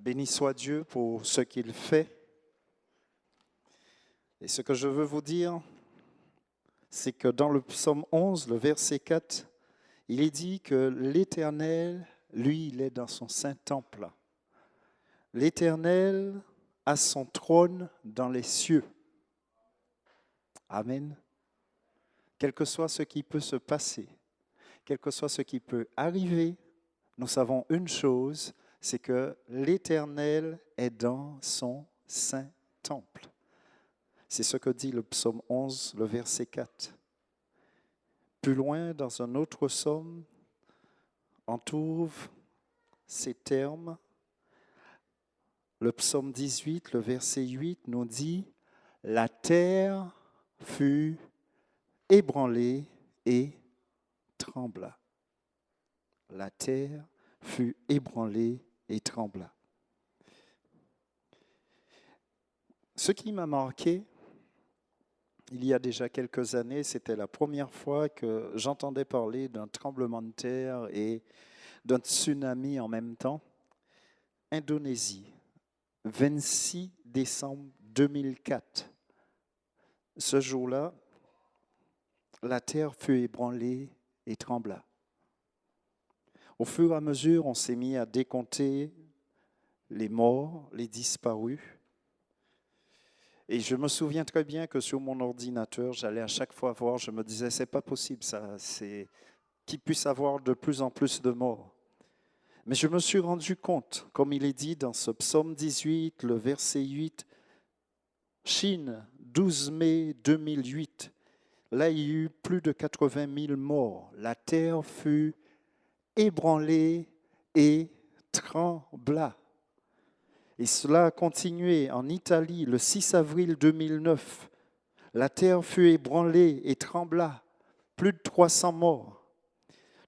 Béni soit Dieu pour ce qu'il fait. Et ce que je veux vous dire, c'est que dans le psaume 11, le verset 4, il est dit que l'Éternel, lui, il est dans son saint temple. L'Éternel a son trône dans les cieux. Amen. Quel que soit ce qui peut se passer, quel que soit ce qui peut arriver, nous savons une chose, c'est que l'Éternel est dans son saint temple. C'est ce que dit le psaume 11, le verset 4. Plus loin, dans un autre psaume, on trouve ces termes. Le psaume 18, le verset 8 nous dit « La terre fut ébranlée et trembla. » La terre fut ébranlée et trembla. Ce qui m'a marqué, il y a déjà quelques années, c'était la première fois que j'entendais parler d'un tremblement de terre et d'un tsunami en même temps. Indonésie, 26 décembre 2004. Ce jour-là, la terre fut ébranlée et trembla. Au fur et à mesure, on s'est mis à décompter les morts, les disparus. Et je me souviens très bien que sur mon ordinateur, j'allais à chaque fois voir, je me disais, c'est pas possible ça, c'est qu'il puisse avoir de plus en plus de morts. Mais je me suis rendu compte, comme il est dit dans ce psaume 18, le verset 8, Chine, 12 mai 2008, là il y a eu plus de 80 000 morts. La terre fut ébranlée et trembla. Et cela a continué en Italie le 6 avril 2009. La terre fut ébranlée et trembla. Plus de 300 morts.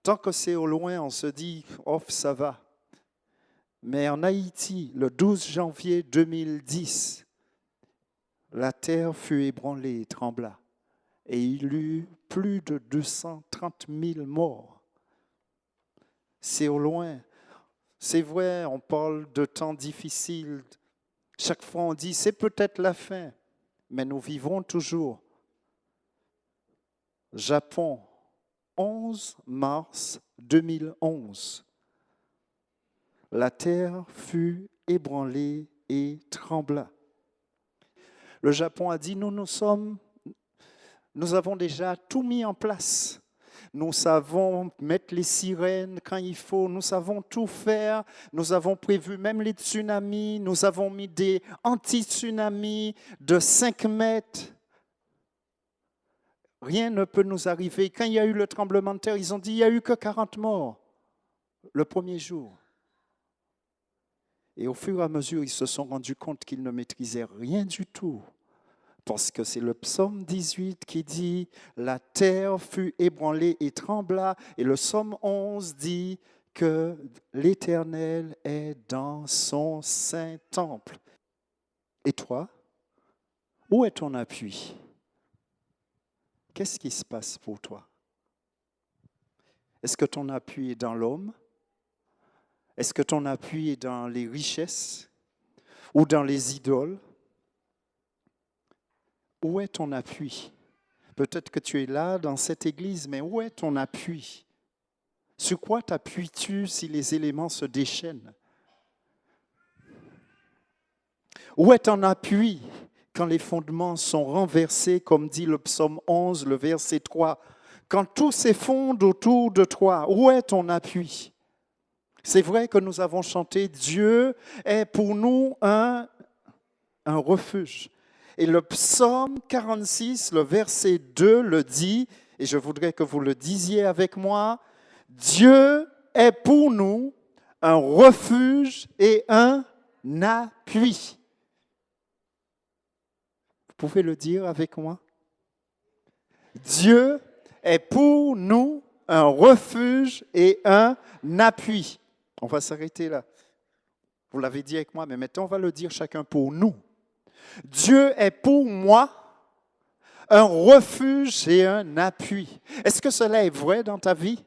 Tant que c'est au loin, on se dit « off, ça va ». Mais en Haïti, le 12 janvier 2010, la terre fut ébranlée et trembla. Et il y eut plus de 230 000 morts. C'est au loin. C'est vrai, on parle de temps difficiles. Chaque fois, on dit, c'est peut-être la fin, mais nous vivons toujours. Japon, 11 mars 2011. La terre fut ébranlée et trembla. Le Japon a dit, nous avons déjà tout mis en place. Nous savons mettre les sirènes quand il faut, nous savons tout faire, nous avons prévu même les tsunamis, nous avons mis des anti-tsunamis de 5 mètres. Rien ne peut nous arriver. Quand il y a eu le tremblement de terre, ils ont dit qu'il n'y a eu que 40 morts le premier jour. Et au fur et à mesure, ils se sont rendus compte qu'ils ne maîtrisaient rien du tout. Parce que c'est le psaume 18 qui dit « La terre fut ébranlée et trembla » et le psaume 11 dit que l'Éternel est dans son saint temple. Et toi, où est ton appui? Qu'est-ce qui se passe pour toi? Est-ce que ton appui est dans l'homme? Est-ce que ton appui est dans les richesses ou dans les idoles? Où est ton appui? Peut-être que tu es là dans cette église, mais où est ton appui? Sur quoi t'appuies-tu si les éléments se déchaînent? Où est ton appui quand les fondements sont renversés, comme dit le psaume 11, le verset 3? Quand tout s'effondre autour de toi, où est ton appui? C'est vrai que nous avons chanté « Dieu est pour nous un refuge ». Et le psaume 46, le verset 2 le dit, et je voudrais que vous le disiez avec moi, « Dieu est pour nous un refuge et un appui ». Vous pouvez le dire avec moi? Dieu est pour nous un refuge et un appui. On va s'arrêter là. Vous l'avez dit avec moi, mais maintenant on va le dire chacun pour nous. Dieu est pour moi un refuge et un appui. Est-ce que cela est vrai dans ta vie?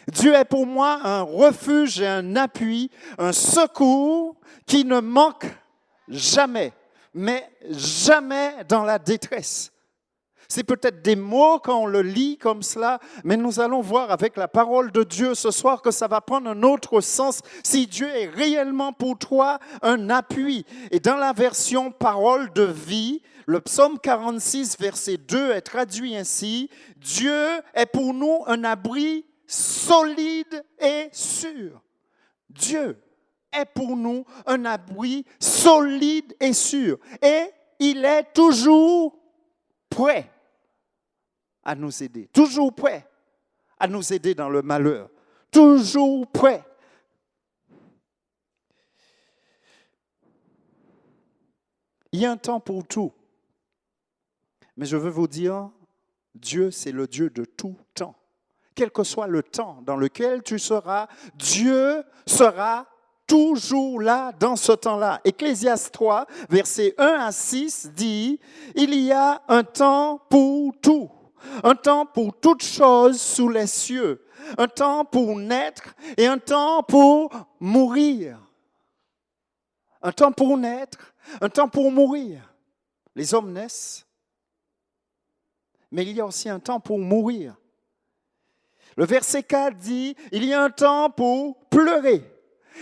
Dieu est pour moi un refuge et un appui, un secours qui ne manque jamais, mais jamais dans la détresse. C'est peut-être des mots quand on le lit comme cela, mais nous allons voir avec la parole de Dieu ce soir que ça va prendre un autre sens si Dieu est réellement pour toi un appui. Et dans la version parole de vie, le psaume 46, verset 2 est traduit ainsi, « Dieu est pour nous un abri solide et sûr. » Dieu est pour nous un abri solide et sûr. Et il est toujours prêt à nous aider, toujours prêt à nous aider dans le malheur, toujours prêt. Il y a un temps pour tout, mais je veux vous dire, Dieu, c'est le Dieu de tout temps. Quel que soit le temps dans lequel tu seras, Dieu sera toujours là dans ce temps-là. Ecclésiaste 3, versets 1 à 6 dit, « Il y a un temps pour tout. Un temps pour toutes choses sous les cieux, un temps pour naître et un temps pour mourir. » Un temps pour naître, un temps pour mourir. Les hommes naissent, mais il y a aussi un temps pour mourir. Le verset 4 dit, il y a un temps pour pleurer,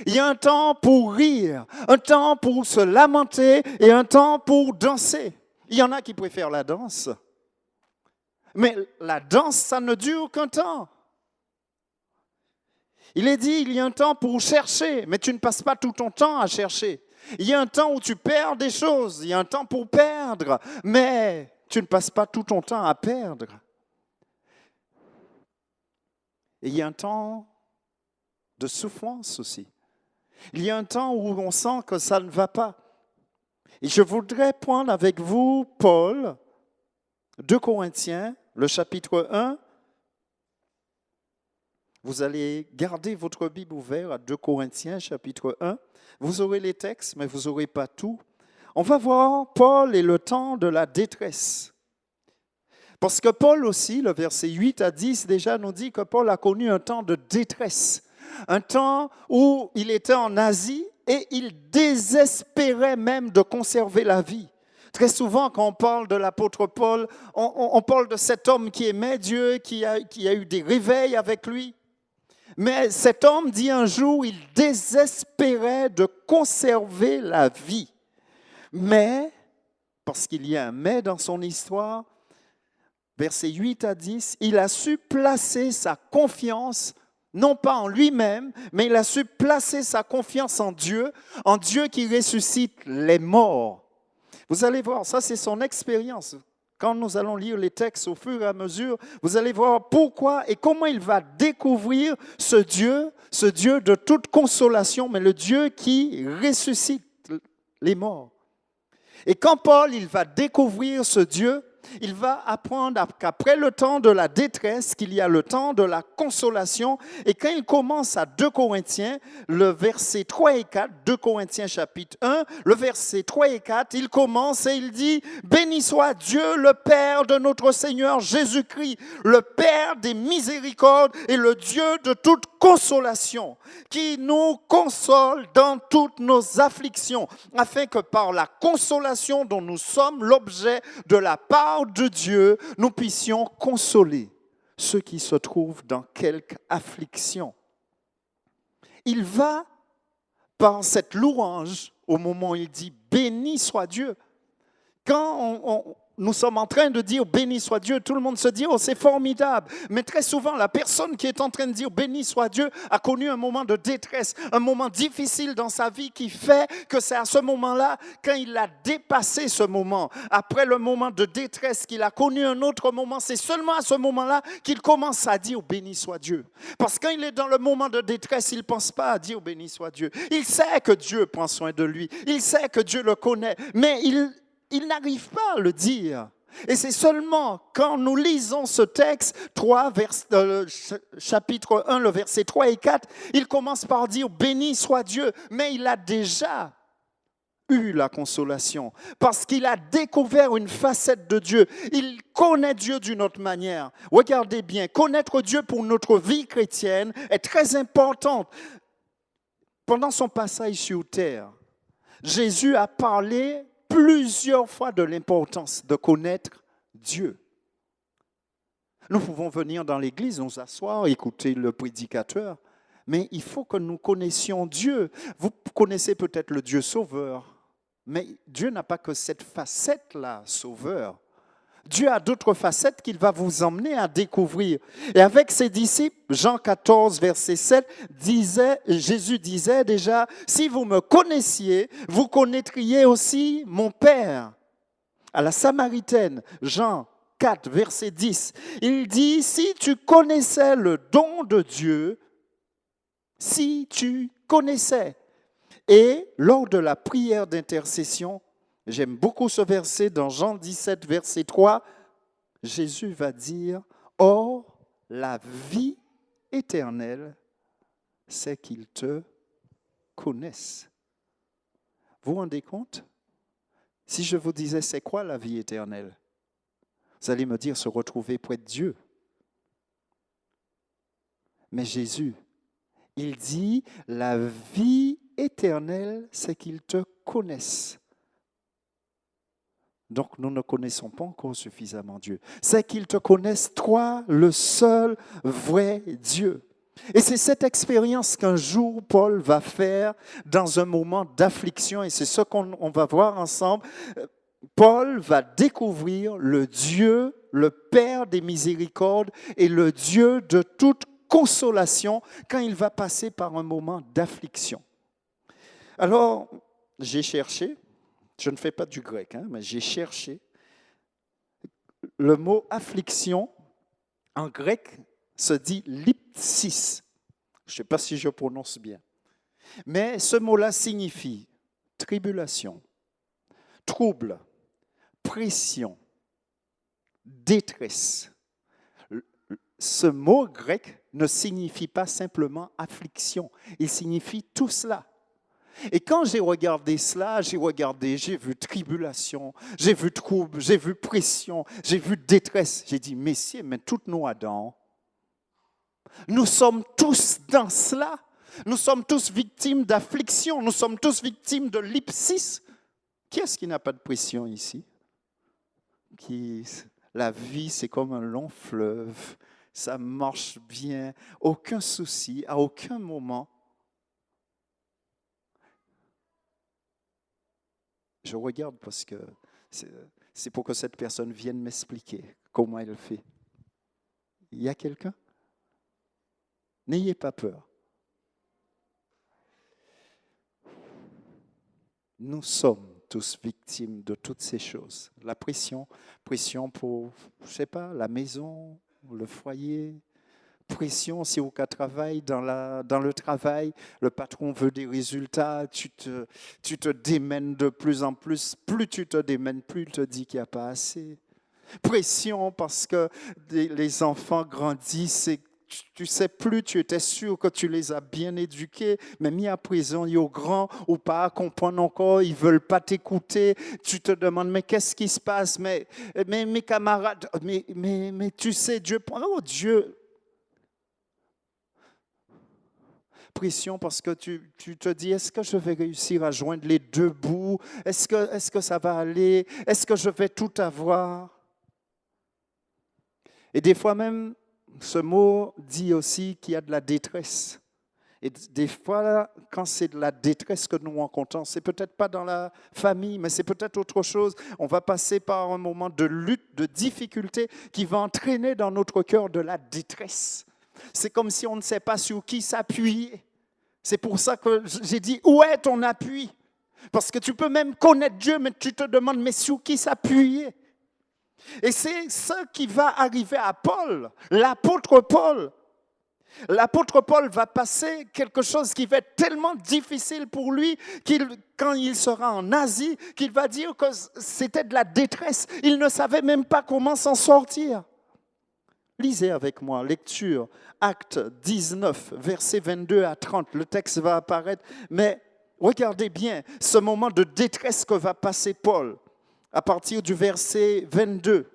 il y a un temps pour rire, un temps pour se lamenter et un temps pour danser. Il y en a qui préfèrent la danse. Mais la danse, ça ne dure qu'un temps. Il est dit, il y a un temps pour chercher, mais tu ne passes pas tout ton temps à chercher. Il y a un temps où tu perds des choses, il y a un temps pour perdre, mais tu ne passes pas tout ton temps à perdre. Et il y a un temps de souffrance aussi. Il y a un temps où on sent que ça ne va pas. Et je voudrais prendre avec vous Paul, 2 Corinthiens, le chapitre 1. Vous allez garder votre Bible ouverte à 2 Corinthiens, chapitre 1. Vous aurez les textes, mais vous n'aurez pas tout. On va voir Paul et le temps de la détresse. Parce que Paul aussi, le verset 8 à 10 déjà nous dit que Paul a connu un temps de détresse. Un temps où il était en Asie et il désespérait même de conserver la vie. Très souvent, quand on parle de l'apôtre Paul, on parle de cet homme qui aimait Dieu, qui a eu des réveils avec lui. Mais cet homme dit un jour, il désespérait de conserver la vie. Mais, parce qu'il y a un mais dans son histoire, versets 8 à 10, il a su placer sa confiance, non pas en lui-même, mais il a su placer sa confiance en Dieu qui ressuscite les morts. Vous allez voir, ça c'est son expérience. Quand nous allons lire les textes au fur et à mesure, vous allez voir pourquoi et comment il va découvrir ce Dieu de toute consolation, mais le Dieu qui ressuscite les morts. Et quand Paul il va découvrir ce Dieu, il va apprendre qu'après le temps de la détresse, qu'il y a le temps de la consolation. Et quand il commence à 2 Corinthiens, le verset 3 et 4, 2 Corinthiens chapitre 1, le verset 3 et 4, il commence et il dit « Béni soit Dieu, le Père de notre Seigneur Jésus-Christ, le Père des miséricordes et le Dieu de toute consolation, qui nous console dans toutes nos afflictions, afin que par la consolation dont nous sommes l'objet de la part de Dieu, nous puissions consoler ceux qui se trouvent dans quelque affliction. » Il va par cette louange au moment où il dit « Béni soit Dieu ». Quand nous sommes en train de dire « Béni soit Dieu », tout le monde se dit « Oh, c'est formidable ». Mais très souvent, la personne qui est en train de dire « Béni soit Dieu » a connu un moment de détresse, un moment difficile dans sa vie qui fait que c'est à ce moment-là, quand il a dépassé ce moment, après le moment de détresse qu'il a connu un autre moment, c'est seulement à ce moment-là qu'il commence à dire « Béni soit Dieu ». Parce que quand il est dans le moment de détresse, il ne pense pas à dire « Béni soit Dieu ». Il sait que Dieu prend soin de lui, il sait que Dieu le connaît, mais il n'arrive pas à le dire. Et c'est seulement quand nous lisons ce texte, chapitre 1, le verset 3 et 4, il commence par dire « Béni soit Dieu », mais il a déjà eu la consolation, parce qu'il a découvert une facette de Dieu. Il connaît Dieu d'une autre manière. Regardez bien, connaître Dieu pour notre vie chrétienne est très importante. Pendant son passage sur terre, Jésus a parlé plusieurs fois de l'importance de connaître Dieu. Nous pouvons venir dans l'église, nous asseoir, écouter le prédicateur, mais il faut que nous connaissions Dieu. Vous connaissez peut-être le Dieu sauveur, mais Dieu n'a pas que cette facette-là, sauveur. Dieu a d'autres facettes qu'il va vous emmener à découvrir. Et avec ses disciples, Jean 14, verset 7, Jésus disait déjà, « Si vous me connaissiez, vous connaîtriez aussi mon Père. » À la Samaritaine, Jean 4, verset 10, il dit, « Si tu connaissais le don de Dieu, si tu connaissais. » Et lors de la prière d'intercession, j'aime beaucoup ce verset dans Jean 17, verset 3, Jésus va dire, « Or, la vie éternelle, c'est qu'ils te connaissent. » Vous vous rendez compte? Si je vous disais, c'est quoi la vie éternelle? Vous allez me dire, se retrouver près de Dieu. Mais Jésus, il dit, la vie éternelle, c'est qu'ils te connaissent. Donc, nous ne connaissons pas encore suffisamment Dieu. C'est qu'ils te connaissent, toi, le seul vrai Dieu. Et c'est cette expérience qu'un jour Paul va faire dans un moment d'affliction, et c'est ce qu'on va voir ensemble. Paul va découvrir le Dieu, le Père des miséricordes et le Dieu de toute consolation quand il va passer par un moment d'affliction. Alors, j'ai cherché, je ne fais pas du grec, mais j'ai cherché le mot affliction en grec se dit lipsis. Je ne sais pas si je prononce bien. Mais ce mot-là signifie tribulation, trouble, pression, détresse. Ce mot grec ne signifie pas simplement affliction, il signifie tout cela. Et quand j'ai regardé cela, j'ai vu tribulation, j'ai vu trouble, j'ai vu pression, j'ai vu détresse. J'ai dit, messieurs, mais toutes nos Adam, nous sommes tous dans cela. Nous sommes tous victimes d'affliction, nous sommes tous victimes de lipsis. Qui est-ce qui n'a pas de pression ici? La vie, c'est comme un long fleuve, ça marche bien, aucun souci, à aucun moment. Je regarde parce que c'est pour que cette personne vienne m'expliquer comment elle fait. Il y a quelqu'un? N'ayez pas peur. Nous sommes tous victimes de toutes ces choses. La pression pour, je ne sais pas, la maison, le foyer. Pression si au cas de travail, dans le travail, le patron veut des résultats, tu te démènes de plus en plus. Plus tu te démènes, plus il te dit qu'il n'y a pas assez. Pression parce que les enfants grandissent et tu sais plus, tu étais sûr que tu les as bien éduqués, mais mis à présent, ils sont grands ou pas, comprennent encore, ils ne veulent pas t'écouter. Tu te demandes, mais qu'est-ce qui se passe? Mais mes camarades, mais tu sais, Dieu, oh Dieu. Pression parce que tu te dis, est-ce que je vais réussir à joindre les deux bouts? Est-ce que ça va aller? Est-ce que je vais tout avoir? Et des fois même, ce mot dit aussi qu'il y a de la détresse. Et des fois, quand c'est de la détresse que nous rencontrons, c'est peut-être pas dans la famille, mais c'est peut-être autre chose. On va passer par un moment de lutte, de difficulté qui va entraîner dans notre cœur de la détresse. C'est comme si on ne sait pas sur qui s'appuyer. C'est pour ça que j'ai dit, où est ton appui? Parce que tu peux même connaître Dieu, mais tu te demandes, mais sur qui s'appuyer? Et c'est ça qui va arriver à Paul, l'apôtre Paul. L'apôtre Paul va passer quelque chose qui va être tellement difficile pour lui, quand il sera en Asie, qu'il va dire que c'était de la détresse. Il ne savait même pas comment s'en sortir. Lisez avec moi, lecture, Actes 19, versets 22 à 30. Le texte va apparaître, mais regardez bien ce moment de détresse que va passer Paul à partir du verset 22.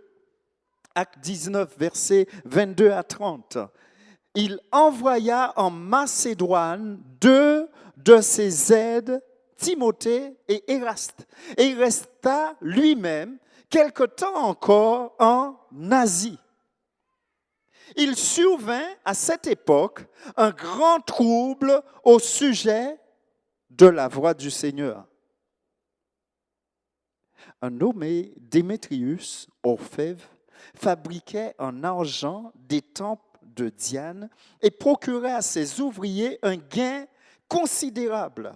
Acte 19, versets 22 à 30. Il envoya en Macédoine 2 de ses aides, Timothée et Éraste. Et il resta lui-même quelque temps encore en Asie. Il survint à cette époque un grand trouble au sujet de la voix du Seigneur. Un nommé Démétrius, orfèvre, fabriquait en argent des temples de Diane et procurait à ses ouvriers un gain considérable.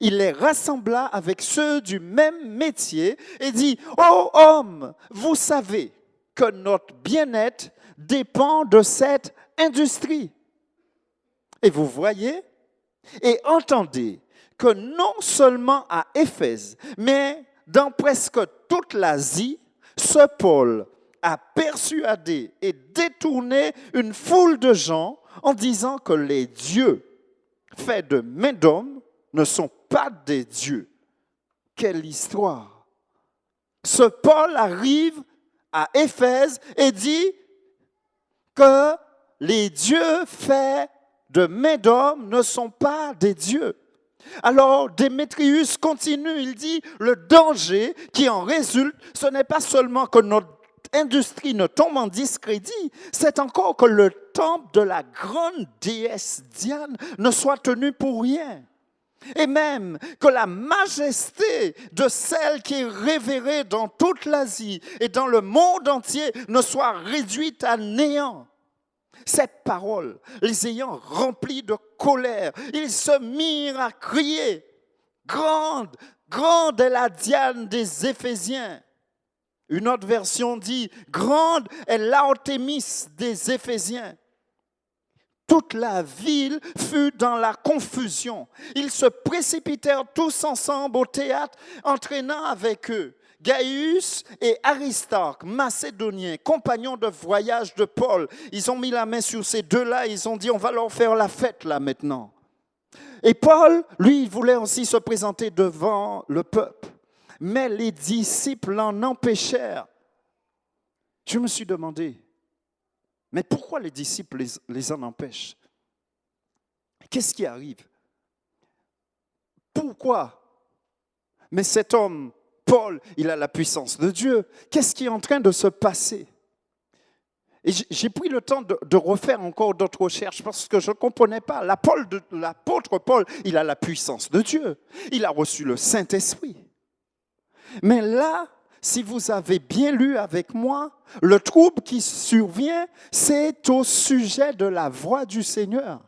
Il les rassembla avec ceux du même métier et dit, « Ô hommes, vous savez que notre bien-être dépend de cette industrie. Et vous voyez et entendez que non seulement à Éphèse, mais dans presque toute l'Asie, ce Paul a persuadé et détourné une foule de gens en disant que les dieux faits de main d'homme ne sont pas des dieux. » Quelle histoire! Ce Paul arrive à Éphèse et dit que les dieux faits de main d'homme ne sont pas des dieux. Alors Démétrius continue, il dit, le danger qui en résulte, ce n'est pas seulement que notre industrie ne tombe en discrédit, c'est encore que le temple de la grande déesse Diane ne soit tenu pour rien. Et même que la majesté de celle qui est révérée dans toute l'Asie et dans le monde entier ne soit réduite à néant. Cette parole, les ayant remplis de colère, ils se mirent à crier, « Grande, grande est la Diane des Éphésiens !» Une autre version dit, « Grande est l'Artémis des Éphésiens !» Toute la ville fut dans la confusion. Ils se précipitèrent tous ensemble au théâtre, entraînant avec eux Gaius et Aristarque, macédoniens, compagnons de voyage de Paul. Ils ont mis la main sur ces deux-là, ils ont dit, on va leur faire la fête là maintenant. Et Paul, lui, il voulait aussi se présenter devant le peuple. Mais les disciples l'en empêchèrent. Je me suis demandé, mais pourquoi les disciples les en empêchent? Qu'est-ce qui arrive? Pourquoi? Mais cet homme, Paul, il a la puissance de Dieu. Qu'est-ce qui est en train de se passer? Et j'ai pris le temps de refaire encore d'autres recherches parce que je ne comprenais pas. L'apôtre Paul, il a la puissance de Dieu. Il a reçu le Saint-Esprit. Mais là, si vous avez bien lu avec moi, le trouble qui survient, c'est au sujet de la voix du Seigneur.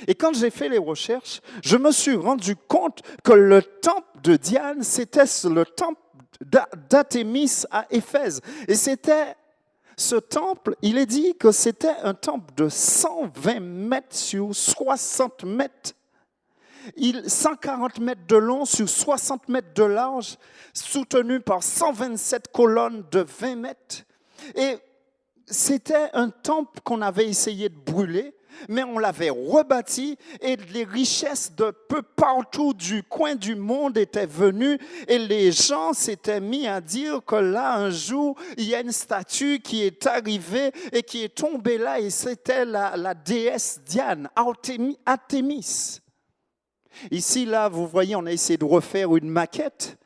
Et quand j'ai fait les recherches, je me suis rendu compte que le temple de Diane, c'était le temple d'Artémis à Éphèse. Et c'était ce temple, il est dit que c'était un temple de 120 mètres sur 60 mètres. 140 mètres de long sur 60 mètres de large, soutenu par 127 colonnes de 20 mètres. Et c'était un temple qu'on avait essayé de brûler, mais on l'avait rebâti et les richesses de peu partout du coin du monde étaient venues et les gens s'étaient mis à dire que là, un jour, il y a une statue qui est arrivée et qui est tombée là et c'était la déesse Diane, Artémis. Ici, là, vous voyez, on a essayé de refaire une maquette,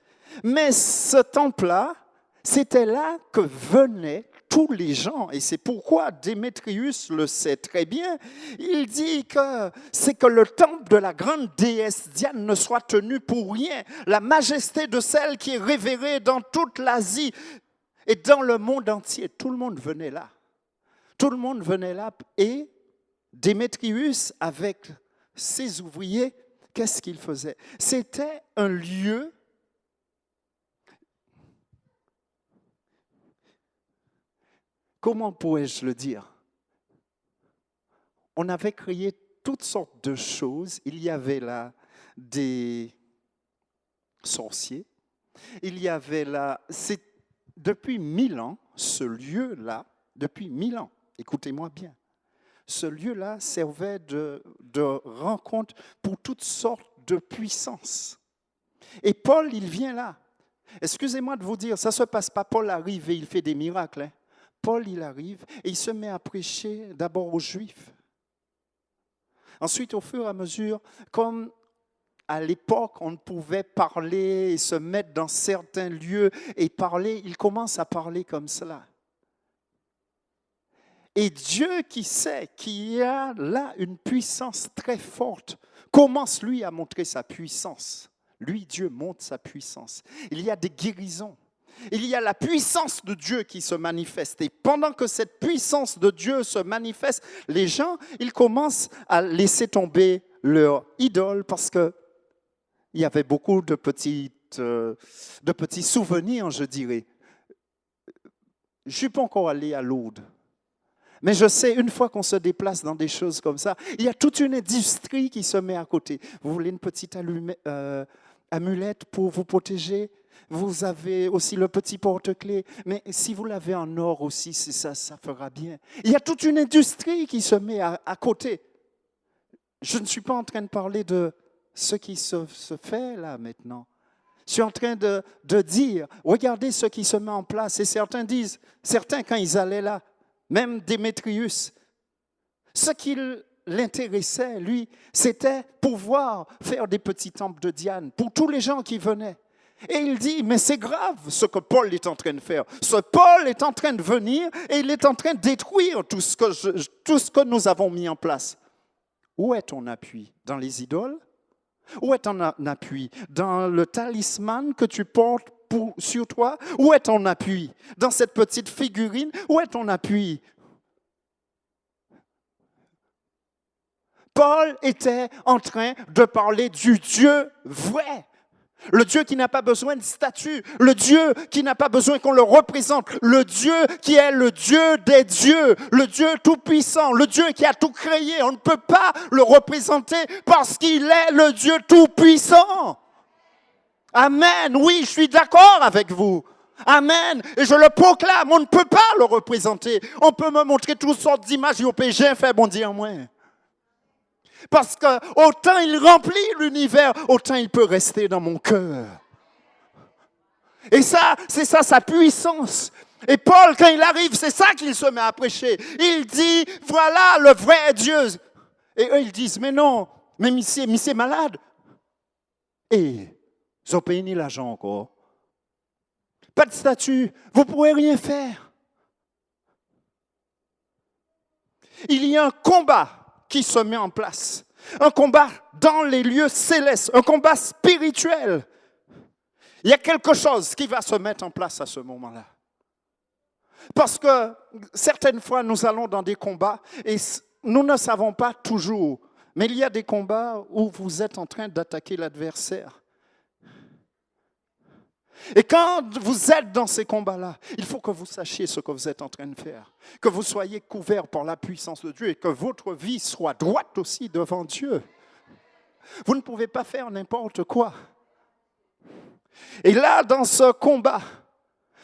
mais ce temple-là, c'était là que venaient tous les gens. Et c'est pourquoi Démétrius le sait très bien. Il dit que c'est que le temple de la grande déesse Diane ne soit tenu pour rien. La majesté de celle qui est révérée dans toute l'Asie et dans le monde entier. Tout le monde venait là. Tout le monde venait là. Et Démétrius, avec ses ouvriers, qu'est-ce qu'il faisait? C'était un lieu, comment pourrais-je le dire? On avait créé toutes sortes de choses. Il y avait là des sorciers. Il y avait là, depuis 1000 ans, ce lieu-là, depuis 1000 ans, écoutez-moi bien, Ce lieu-là servait de rencontre pour toutes sortes de puissances. Et Paul, il vient là. Excusez-moi de vous dire, ça ne se passe pas. Paul arrive et il fait des miracles. Hein. Paul, il arrive et il se met à prêcher d'abord aux Juifs. Ensuite, au fur et à mesure, comme à l'époque, on pouvait parler et se mettre dans certains lieux et parler, il commence à parler comme cela. Et Dieu qui sait qu'il y a là une puissance très forte, commence lui à montrer sa puissance. Lui, Dieu montre sa puissance. Il y a des guérisons. Il y a la puissance de Dieu qui se manifeste. Et pendant que cette puissance de Dieu se manifeste, les gens, ils commencent à laisser tomber leur idole parce que il y avait beaucoup de petits souvenirs, je dirais. Je ne suis pas encore allé à Lourdes. Mais je sais, une fois qu'on se déplace dans des choses comme ça, il y a toute une industrie qui se met à côté. Vous voulez une petite amulette pour vous protéger? Vous avez aussi le petit porte-clés. Mais si vous l'avez en or aussi, ça fera bien. Il y a toute une industrie qui se met à côté. Je ne suis pas en train de parler de ce qui se fait là maintenant. Je suis en train de dire, regardez ce qui se met en place. Et certains disent, quand ils allaient là, même Démétrius, ce qui l'intéressait, lui, c'était pouvoir faire des petits temples de Diane pour tous les gens qui venaient. Et il dit, mais c'est grave ce que Paul est en train de faire. Ce Paul est en train de venir et il est en train de détruire tout ce que nous avons mis en place. Où est ton appui? Dans les idoles? Où est ton appui? Dans le talisman que tu portes sur toi? Où est ton appui? Dans cette petite figurine? Où est ton appui? Paul était en train de parler du Dieu vrai. Le Dieu qui n'a pas besoin de statue, le Dieu qui n'a pas besoin qu'on le représente, le Dieu qui est le Dieu des dieux, le Dieu tout-puissant, le Dieu qui a tout créé. On ne peut pas le représenter parce qu'il est le Dieu tout-puissant. Amen, oui, je suis d'accord avec vous. Amen, et je le proclame, on ne peut pas le représenter. On peut me montrer toutes sortes d'images et au péché, fait bon dire moins. Parce que autant il remplit l'univers, autant il peut rester dans mon cœur. Et ça, c'est ça sa puissance. Et Paul, quand il arrive, c'est ça qu'il se met à prêcher. Il dit, voilà le vrai Dieu. Et eux, ils disent, mais non, mais c'est malade. Et ils ont payé l'argent encore. Pas de statut, vous ne pouvez rien faire. Il y a un combat qui se met en place. Un combat dans les lieux célestes, un combat spirituel. Il y a quelque chose qui va se mettre en place à ce moment-là. Parce que certaines fois, nous allons dans des combats et nous ne savons pas toujours. Mais il y a des combats où vous êtes en train d'attaquer l'adversaire. Et quand vous êtes dans ces combats-là, il faut que vous sachiez ce que vous êtes en train de faire. Que vous soyez couverts par la puissance de Dieu et que votre vie soit droite aussi devant Dieu. Vous ne pouvez pas faire n'importe quoi. Et là, dans ce combat,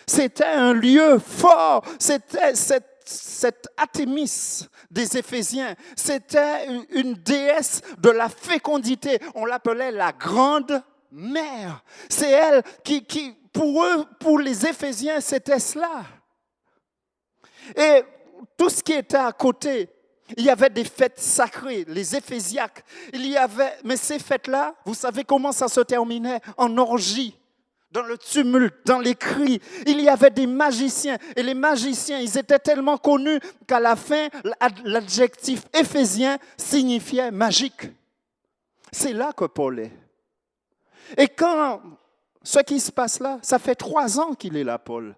c'était un lieu fort. C'était cette Artémis des Éphésiens. C'était une déesse de la fécondité. On l'appelait la grande mère. C'est elle qui pour eux, pour les Éphésiens, c'était cela. Et tout ce qui était à côté, il y avait des fêtes sacrées, les éphésiaques. Mais ces fêtes-là, vous savez comment ça se terminait? En orgie, dans le tumulte, dans les cris. Il y avait des magiciens. Et les magiciens, ils étaient tellement connus qu'à la fin, l'adjectif éphésien signifiait magique. C'est là que Paul est. Et quand ce qui se passe là, ça fait 3 ans qu'il est là, Paul.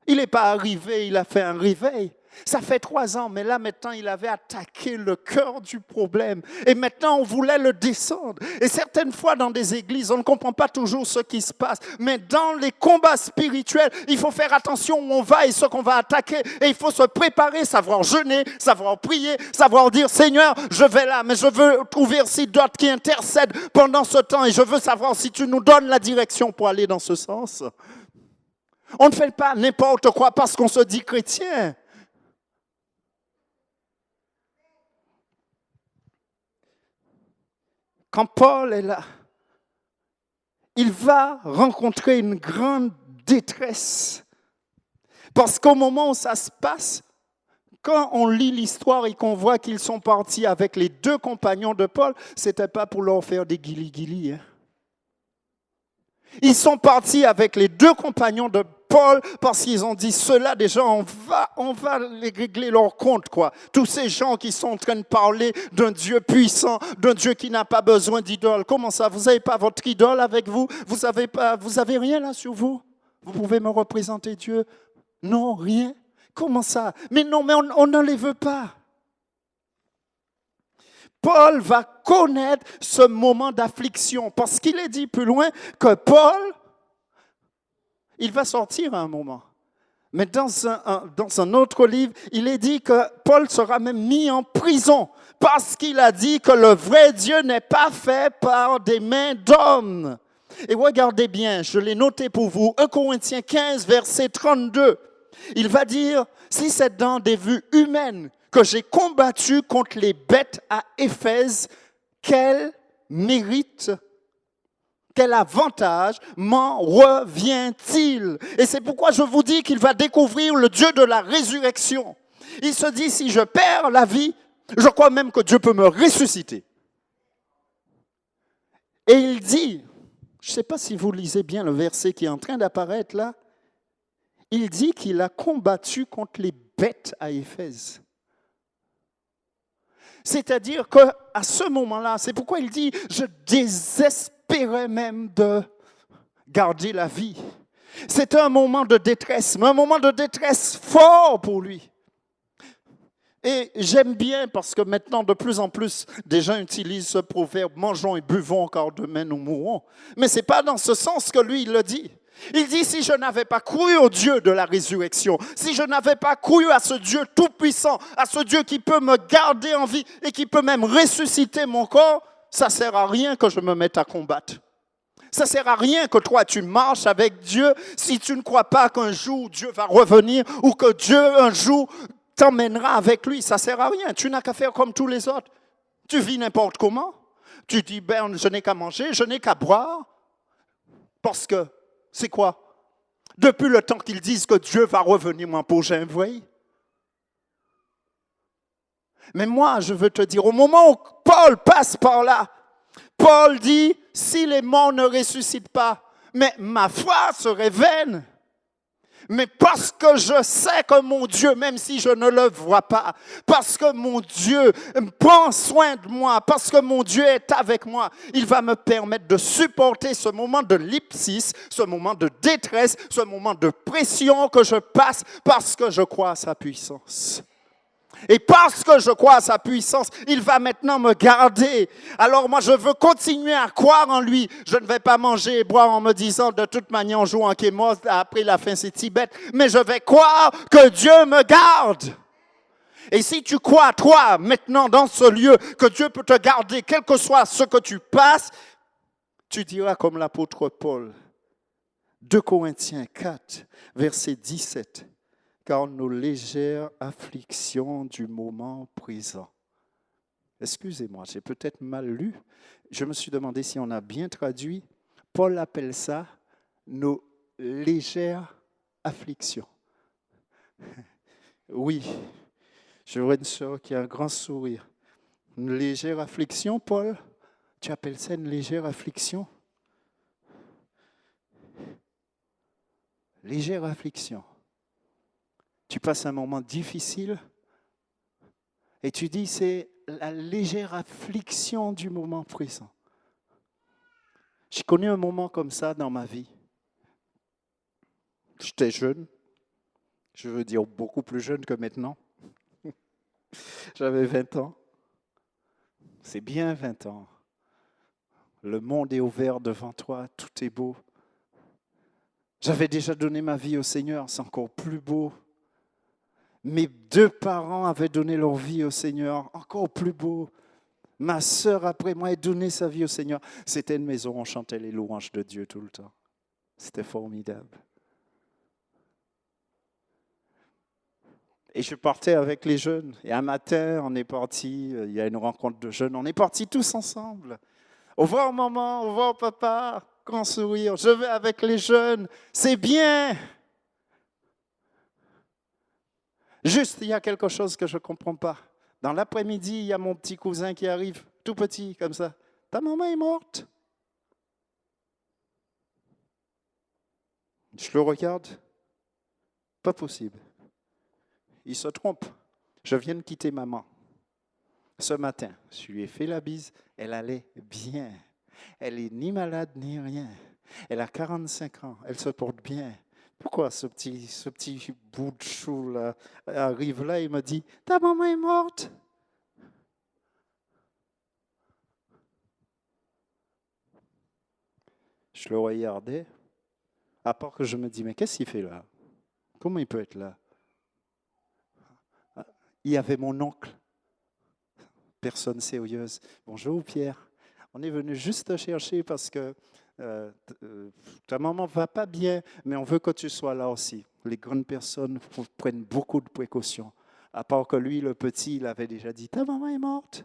Il n'est pas arrivé, il a fait un réveil. Ça fait 3 ans, mais là maintenant, il avait attaqué le cœur du problème. Et maintenant, on voulait le descendre. Et certaines fois, dans des églises, on ne comprend pas toujours ce qui se passe. Mais dans les combats spirituels, il faut faire attention où on va et ce qu'on va attaquer. Et il faut se préparer, savoir jeûner, savoir prier, savoir dire, Seigneur, je vais là, mais je veux trouver aussi d'autres qui intercèdent pendant ce temps. Et je veux savoir si tu nous donnes la direction pour aller dans ce sens. On ne fait pas n'importe quoi parce qu'on se dit chrétien. quand Paul est là, il va rencontrer une grande détresse. Parce qu'au moment où ça se passe, quand on lit l'histoire et qu'on voit qu'ils sont partis avec les 2 compagnons de Paul, ce n'était pas pour leur faire des guili-guili. Hein. Ils sont partis avec les 2 compagnons de Paul parce qu'ils ont dit, ceux-là déjà, on va les régler leur compte, quoi. Tous ces gens qui sont en train de parler d'un Dieu puissant, d'un Dieu qui n'a pas besoin d'idole. Comment ça, vous n'avez pas votre idole avec vous? Vous avez rien là sur vous? Vous pouvez me représenter Dieu? Non, rien. Comment ça? Mais non, mais on ne les veut pas. Paul va connaître ce moment d'affliction parce qu'il est dit plus loin que Paul, il va sortir à un moment. Mais dans un autre livre, il est dit que Paul sera même mis en prison parce qu'il a dit que le vrai Dieu n'est pas fait par des mains d'hommes. Et regardez bien, je l'ai noté pour vous, 1 Corinthiens 15, verset 32. Il va dire, si c'est dans des vues humaines que j'ai combattu contre les bêtes à Éphèse, quel mérite, quel avantage m'en revient-il? Et c'est pourquoi je vous dis qu'il va découvrir le Dieu de la résurrection. Il se dit, si je perds la vie, je crois même que Dieu peut me ressusciter. Et il dit, je ne sais pas si vous lisez bien le verset qui est en train d'apparaître là, il dit qu'il a combattu contre les bêtes à Éphèse. C'est-à-dire qu'à ce moment-là, c'est pourquoi il dit, je désespérais même de garder la vie. C'était un moment de détresse, mais un moment de détresse fort pour lui. Et j'aime bien parce que maintenant, de plus en plus, des gens utilisent ce proverbe, mangeons et buvons car demain nous mourrons. Mais ce n'est pas dans ce sens que lui, il le dit. Il dit, si je n'avais pas cru au Dieu de la résurrection, si je n'avais pas cru à ce Dieu tout-puissant, à ce Dieu qui peut me garder en vie et qui peut même ressusciter mon corps, ça ne sert à rien que je me mette à combattre. Ça ne sert à rien que toi, tu marches avec Dieu si tu ne crois pas qu'un jour Dieu va revenir ou que Dieu, un jour, t'emmènera avec lui. Ça ne sert à rien. Tu n'as qu'à faire comme tous les autres. Tu vis n'importe comment. Tu dis, je n'ai qu'à manger, je n'ai qu'à boire. Parce que, c'est quoi? Depuis le temps qu'ils disent que Dieu va revenir, mon pauvre, j'ai un voyage. Mais moi, je veux te dire, au moment où Paul passe par là, Paul dit, si les morts ne ressuscitent pas, mais ma foi serait vaine. Mais parce que je sais que mon Dieu, même si je ne le vois pas, parce que mon Dieu prend soin de moi, parce que mon Dieu est avec moi, il va me permettre de supporter ce moment de lipsis, ce moment de détresse, ce moment de pression que je passe parce que je crois à sa puissance. Et parce que je crois à sa puissance, il va maintenant me garder. Alors moi, je veux continuer à croire en lui. Je ne vais pas manger et boire en me disant, de toute manière, on joue en Kémos, après la fin, c'est Tibet. Mais je vais croire que Dieu me garde. Et si tu crois, toi, maintenant, dans ce lieu, que Dieu peut te garder, quel que soit ce que tu passes, tu diras comme l'apôtre Paul, 2 Corinthiens 4, verset 17. Car nos légères afflictions du moment présent. Excusez-moi, j'ai peut-être mal lu. Je me suis demandé si on a bien traduit. Paul appelle ça nos légères afflictions. Oui, je vois une sœur qui a un grand sourire. Une légère affliction, Paul? Tu appelles ça une légère affliction? Légère affliction. Tu passes un moment difficile et tu dis c'est la légère affliction du moment présent. J'ai connu un moment comme ça dans ma vie. J'étais jeune, je veux dire beaucoup plus jeune que maintenant. J'avais 20 ans. C'est bien 20 ans. Le monde est ouvert devant toi, tout est beau. J'avais déjà donné ma vie au Seigneur, c'est encore plus beau. Mes 2 parents avaient donné leur vie au Seigneur, encore plus beau. Ma sœur, après moi, a donné sa vie au Seigneur. C'était une maison où on chantait les louanges de Dieu tout le temps. C'était formidable. Et je partais avec les jeunes. Et un matin, on est parti, il y a une rencontre de jeunes, on est partis tous ensemble. Au revoir maman, au revoir papa, grand sourire, je vais avec les jeunes, c'est bien. Juste, il y a quelque chose que je ne comprends pas. Dans l'après-midi, il y a mon petit cousin qui arrive, tout petit comme ça. Ta maman est morte? Je le regarde, pas possible. Il se trompe. Je viens de quitter maman. Ce matin, je lui ai fait la bise, elle allait bien. Elle n'est ni malade ni rien. Elle a 45 ans, elle se porte bien. Pourquoi ce petit bout de chou là arrive là et me dit « Ta maman est morte ?» Je le regardais, à part que je me dis « Mais qu'est-ce qu'il fait là? Comment il peut être là ?» Il y avait mon oncle, personne sérieuse. « Bonjour Pierre, on est venu juste te chercher parce que ta maman ne va pas bien, mais on veut que tu sois là aussi. » Les grandes personnes prennent beaucoup de précautions. À part que lui, le petit, il avait déjà dit « Ta maman est morte ».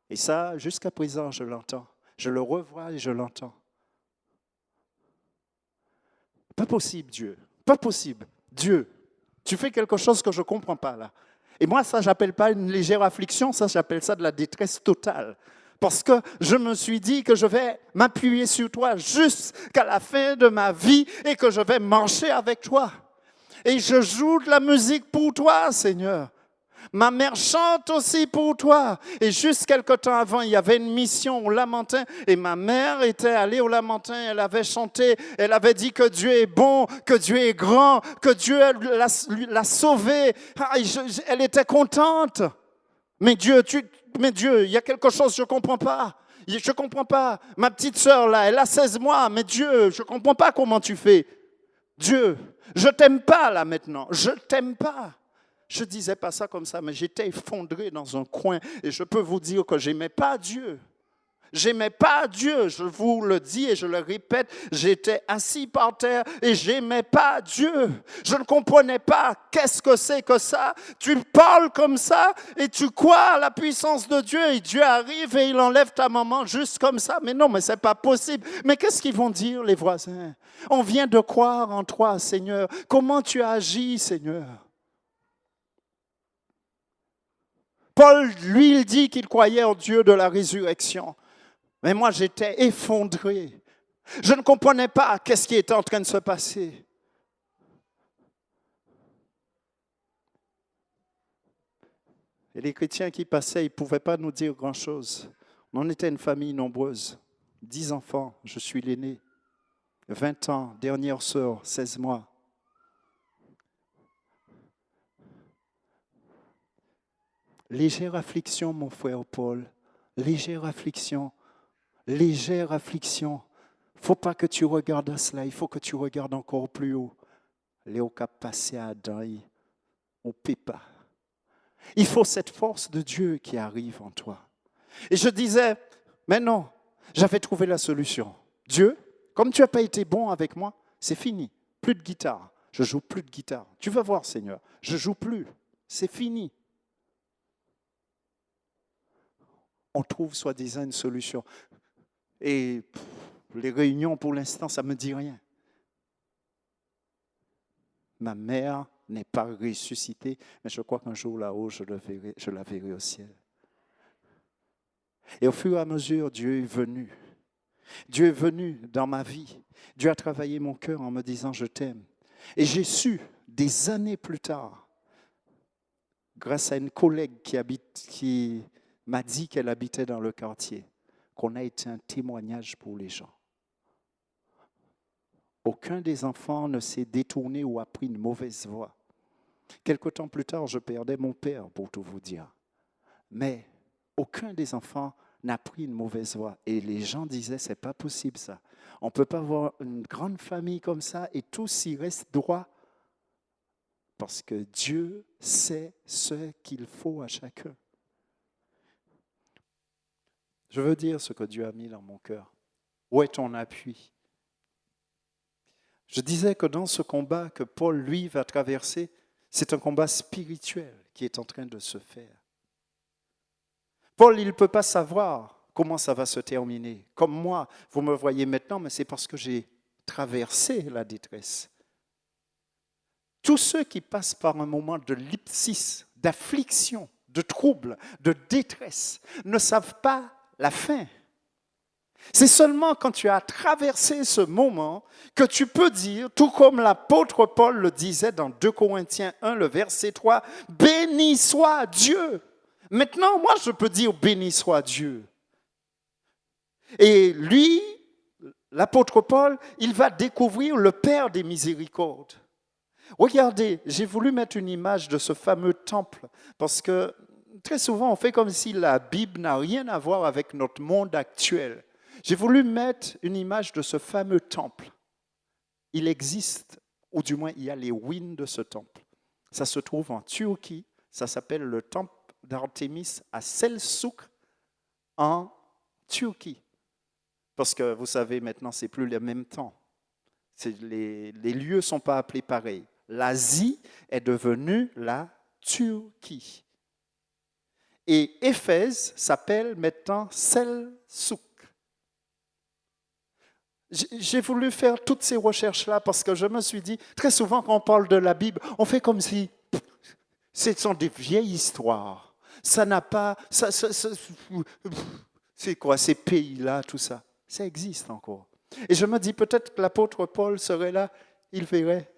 Et ça, jusqu'à présent, je l'entends. Je le revois et je l'entends. Pas possible, Dieu. Pas possible. Dieu, tu fais quelque chose que je ne comprends pas là. Et moi, ça, je n'appelle pas une légère affliction, ça, j'appelle ça de la détresse totale. Parce que je me suis dit que je vais m'appuyer sur toi jusqu'à la fin de ma vie et que je vais marcher avec toi. Et je joue de la musique pour toi, Seigneur. Ma mère chante aussi pour toi. Et juste quelque temps avant, il y avait une mission au Lamentin. Et ma mère était allée au Lamentin. Elle avait chanté. Elle avait dit que Dieu est bon, que Dieu est grand, que Dieu l'a sauvée. Elle était contente. Mais Dieu, il y a quelque chose, je ne comprends pas. Je ne comprends pas. Ma petite sœur, là, elle a 16 mois. Mais Dieu, je ne comprends pas comment tu fais. Dieu, je ne t'aime pas, là, maintenant. Je ne t'aime pas. Je ne disais pas ça comme ça, mais j'étais effondré dans un coin. Et je peux vous dire que je n'aimais pas Dieu. Je n'aimais pas Dieu, je vous le dis et je le répète, j'étais assis par terre et je n'aimais pas Dieu. Je ne comprenais pas qu'est-ce que c'est que ça. Tu parles comme ça et tu crois à la puissance de Dieu et Dieu arrive et il enlève ta maman juste comme ça. Mais non, mais ce n'est pas possible. Mais qu'est-ce qu'ils vont dire les voisins? On vient de croire en toi, Seigneur. Comment tu as agi, Seigneur? Paul, lui, il dit qu'il croyait en Dieu de la résurrection. Mais moi, j'étais effondré. Je ne comprenais pas qu'est-ce qui était en train de se passer. Et les chrétiens qui passaient, ils ne pouvaient pas nous dire grand-chose. On était une famille nombreuse. 10 enfants, je suis l'aîné. 20 ans, dernière sœur, 16 mois. Légère affliction, mon frère Paul. Légère affliction. Légère affliction. Il ne faut pas que tu regardes à cela, il faut que tu regardes encore plus haut. Léo cap passé à Adam, au pépa. Il faut cette force de Dieu qui arrive en toi. Et je disais, mais non, j'avais trouvé la solution. Dieu, comme tu n'as pas été bon avec moi, c'est fini. Plus de guitare. Je joue plus de guitare. Tu vas voir, Seigneur, je joue plus. C'est fini. On trouve soi-disant une solution. Et les réunions, pour l'instant, ça ne me dit rien. Ma mère n'est pas ressuscitée, mais je crois qu'un jour là-haut, je la verrai au ciel. Et au fur et à mesure, Dieu est venu. Dieu est venu dans ma vie. Dieu a travaillé mon cœur en me disant « je t'aime ». Et j'ai su, des années plus tard, grâce à une collègue qui m'a dit qu'elle habitait dans le quartier, qu'on a été un témoignage pour les gens. Aucun des enfants ne s'est détourné ou a pris une mauvaise voie. Quelque temps plus tard, je perdais mon père, pour tout vous dire. Mais aucun des enfants n'a pris une mauvaise voie. Et les gens disaient, c'est pas possible ça. On ne peut pas avoir une grande famille comme ça et tous y restent droits. Parce que Dieu sait ce qu'il faut à chacun. Je veux dire ce que Dieu a mis dans mon cœur. Où est ton appui? Je disais que dans ce combat que Paul, lui, va traverser, c'est un combat spirituel qui est en train de se faire. Paul, il ne peut pas savoir comment ça va se terminer. Comme moi, vous me voyez maintenant, mais c'est parce que j'ai traversé la détresse. Tous ceux qui passent par un moment de lipsis, d'affliction, de trouble, de détresse, ne savent pas la fin. C'est seulement quand tu as traversé ce moment que tu peux dire, tout comme l'apôtre Paul le disait dans 2 Corinthiens 1, le verset 3, « Béni soit Dieu ». Maintenant, moi, je peux dire « Béni soit Dieu ». Et lui, l'apôtre Paul, il va découvrir le Père des miséricordes. Regardez, j'ai voulu mettre une image de ce fameux temple parce que très souvent, on fait comme si la Bible n'a rien à voir avec notre monde actuel. J'ai voulu mettre une image de ce fameux temple. Il existe, ou du moins il y a les ruines de ce temple. Ça se trouve en Turquie, ça s'appelle le temple d'Artémis à Selçuk en Turquie. Parce que vous savez, maintenant, ce n'est plus le même temps. Les lieux ne sont pas appelés pareil. L'Asie est devenue la Turquie. Et Éphèse s'appelle maintenant Selçuk. J'ai voulu faire toutes ces recherches-là parce que je me suis dit, très souvent quand on parle de la Bible, on fait comme si ce sont des vieilles histoires. Ça n'a pas... c'est quoi ces pays-là, tout ça? Ça existe encore. Et je me dis, peut-être que l'apôtre Paul serait là, il verrait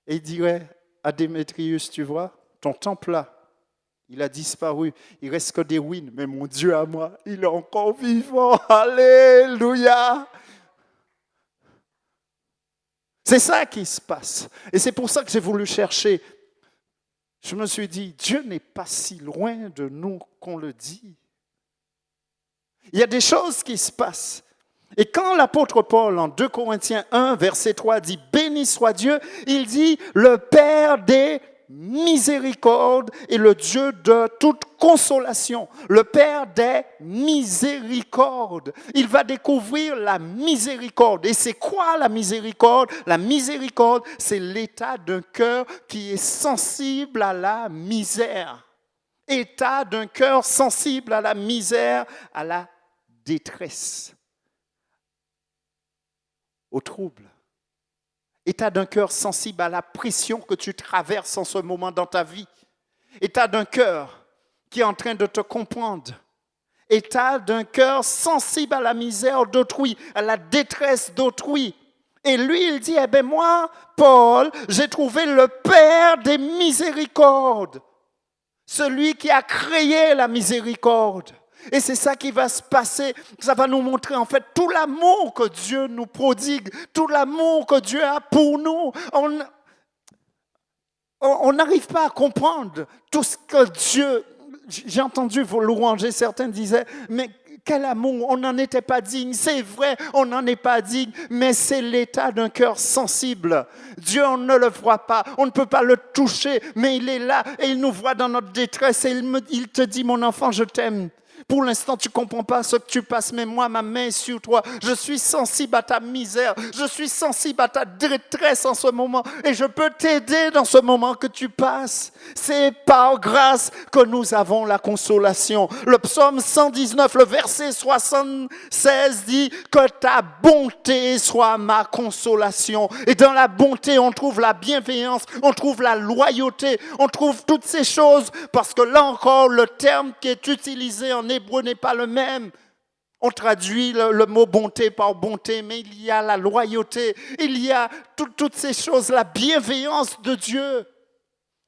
et il dirait à Démétrius, tu vois, ton temple là, il a disparu, il reste que des ruines, mais mon Dieu à moi, il est encore vivant, alléluia. C'est ça qui se passe. Et c'est pour ça que j'ai voulu chercher. Je me suis dit, Dieu n'est pas si loin de nous qu'on le dit. Il y a des choses qui se passent. Et quand l'apôtre Paul, en 2 Corinthiens 1, verset 3, dit « Béni soit Dieu », il dit « Le Père des miséricordes et le Dieu de toute consolation ». Le Père des miséricordes. Il va découvrir la miséricorde. Et c'est quoi la miséricorde? La miséricorde, c'est l'état d'un cœur qui est sensible à la misère. État d'un cœur sensible à la misère, à la détresse, au trouble. État d'un cœur sensible à la pression que tu traverses en ce moment dans ta vie. État d'un cœur qui est en train de te comprendre. État d'un cœur sensible à la misère d'autrui, à la détresse d'autrui. Et lui, il dit, eh bien moi, Paul, j'ai trouvé le Père des miséricordes. Celui qui a créé la miséricorde. Et c'est ça qui va se passer. Ça va nous montrer en fait tout l'amour que Dieu nous prodigue, tout l'amour que Dieu a pour nous. On n'arrive pas à comprendre tout ce que Dieu... J'ai entendu vous louanger, certains disaient, mais quel amour, on n'en était pas digne. C'est vrai, on n'en est pas digne, mais c'est l'état d'un cœur sensible. Dieu, on ne le voit pas, on ne peut pas le toucher, mais il est là et il nous voit dans notre détresse et il te dit, mon enfant, je t'aime. Pour l'instant, tu ne comprends pas ce que tu passes, mais moi, ma main est sur toi. Je suis sensible à ta misère. Je suis sensible à ta détresse en ce moment. Et je peux t'aider dans ce moment que tu passes. C'est par grâce que nous avons la consolation. Le psaume 119, le verset 76 dit que ta bonté soit ma consolation. Et dans la bonté, on trouve la bienveillance, on trouve la loyauté, on trouve toutes ces choses. Parce que là encore, le terme qui est utilisé en hébreu n'est pas le même. On traduit le mot bonté par bonté, mais il y a la loyauté, il y a toutes ces choses, la bienveillance de Dieu.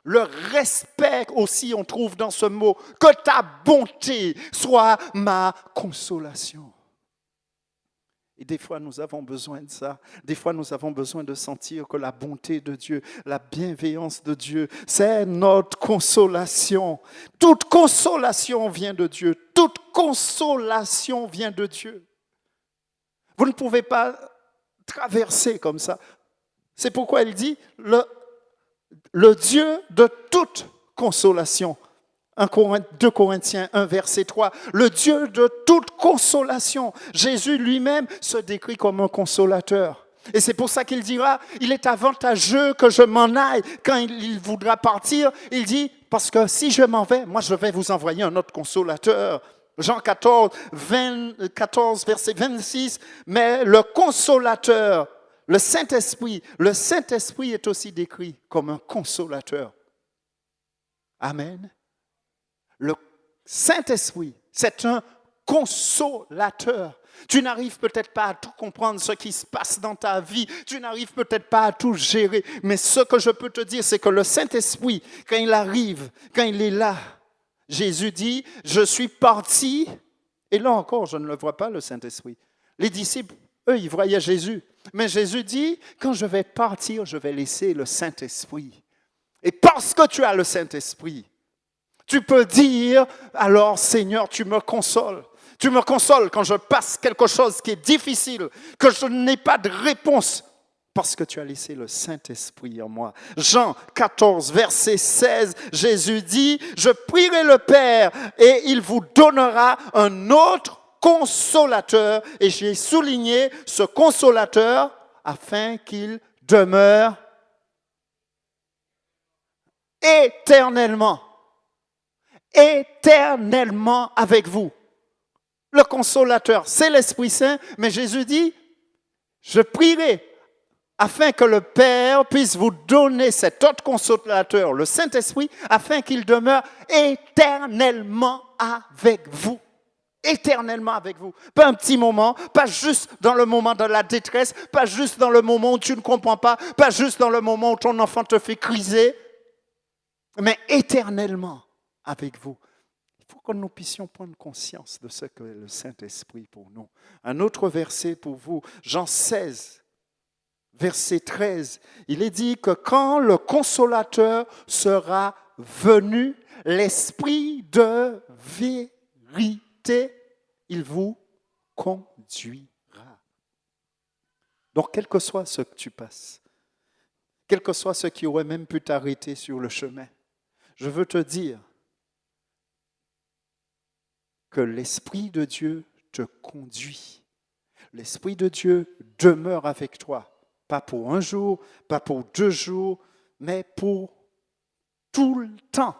Le respect aussi, on trouve dans ce mot, que ta bonté soit ma consolation. Et des fois, nous avons besoin de ça. Des fois, nous avons besoin de sentir que la bonté de Dieu, la bienveillance de Dieu, c'est notre consolation. Toute consolation vient de Dieu. Toute consolation vient de Dieu. Vous ne pouvez pas traverser comme ça. C'est pourquoi il dit le Dieu de toute consolation. 2 Corinthiens 1, verset 3, le Dieu de toute consolation. Jésus lui-même se décrit comme un consolateur. Et c'est pour ça qu'il dira, il est avantageux que je m'en aille. Quand il voudra partir, il dit, parce que si je m'en vais, moi je vais vous envoyer un autre consolateur. Jean 14, 14, verset 26, mais le consolateur, le Saint-Esprit est aussi décrit comme un consolateur. Amen. Le Saint-Esprit, c'est un consolateur. Tu n'arrives peut-être pas à tout comprendre ce qui se passe dans ta vie. Tu n'arrives peut-être pas à tout gérer. Mais ce que je peux te dire, c'est que le Saint-Esprit, quand il arrive, quand il est là, Jésus dit, je suis parti. Et là encore, je ne le vois pas, le Saint-Esprit. Les disciples, eux, ils voyaient Jésus. Mais Jésus dit, quand je vais partir, je vais laisser le Saint-Esprit. Et parce que tu as le Saint-Esprit, tu peux dire, alors Seigneur, tu me consoles. Tu me consoles quand je passe quelque chose qui est difficile, que je n'ai pas de réponse, parce que tu as laissé le Saint-Esprit en moi. Jean 14, verset 16, Jésus dit, je prierai le Père et il vous donnera un autre consolateur. Et j'ai souligné ce consolateur afin qu'il demeure éternellement avec vous. Le consolateur, c'est l'Esprit Saint, mais Jésus dit, je prierai afin que le Père puisse vous donner cet autre consolateur, le Saint-Esprit, afin qu'il demeure éternellement avec vous. Éternellement avec vous. Pas un petit moment, pas juste dans le moment de la détresse, pas juste dans le moment où tu ne comprends pas, pas juste dans le moment où ton enfant te fait criser, mais éternellement avec vous. Il faut que nous puissions prendre conscience de ce que est le Saint-Esprit pour nous. Un autre verset pour vous, Jean 16, verset 13. Il est dit que quand le consolateur sera venu, l'Esprit de vérité, il vous conduira. Donc, quel que soit ce que tu passes, quel que soit ce qui aurait même pu t'arrêter sur le chemin, je veux te dire que l'Esprit de Dieu te conduit. L'Esprit de Dieu demeure avec toi. Pas pour un jour, pas pour 2 jours, mais pour tout le temps.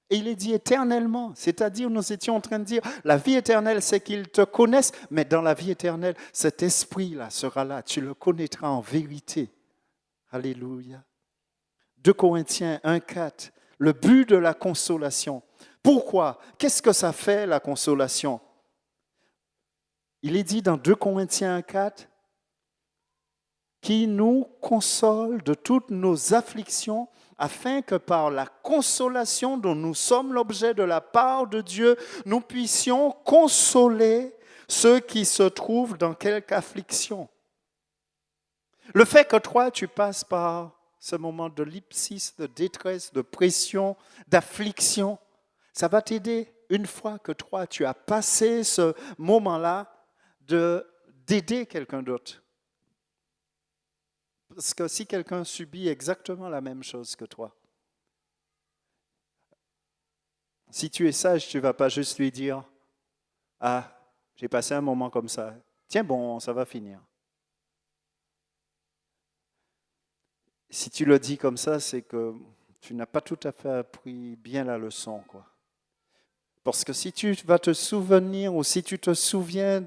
Et il est dit éternellement. C'est-à-dire, nous étions en train de dire, la vie éternelle, c'est qu'ils te connaissent, mais dans la vie éternelle, cet esprit-là sera là. Tu le connaîtras en vérité. Alléluia. 2 Corinthiens 1,4. Le but de la consolation. Pourquoi? Qu'est-ce que ça fait, la consolation? Il est dit dans 2 Corinthiens 1,4, qui nous console de toutes nos afflictions, afin que par la consolation dont nous sommes l'objet de la part de Dieu, nous puissions consoler ceux qui se trouvent dans quelque affliction. Le fait que toi, tu passes par ce moment de lipsis, de détresse, de pression, d'affliction, ça va t'aider, une fois que toi, tu as passé ce moment-là, d'aider quelqu'un d'autre. Parce que si quelqu'un subit exactement la même chose que toi, si tu es sage, tu ne vas pas juste lui dire « Ah, j'ai passé un moment comme ça. Tiens bon, ça va finir. » Si tu le dis comme ça, c'est que tu n'as pas tout à fait appris bien la leçon, quoi. Parce que si tu vas te souvenir ou si tu te souviens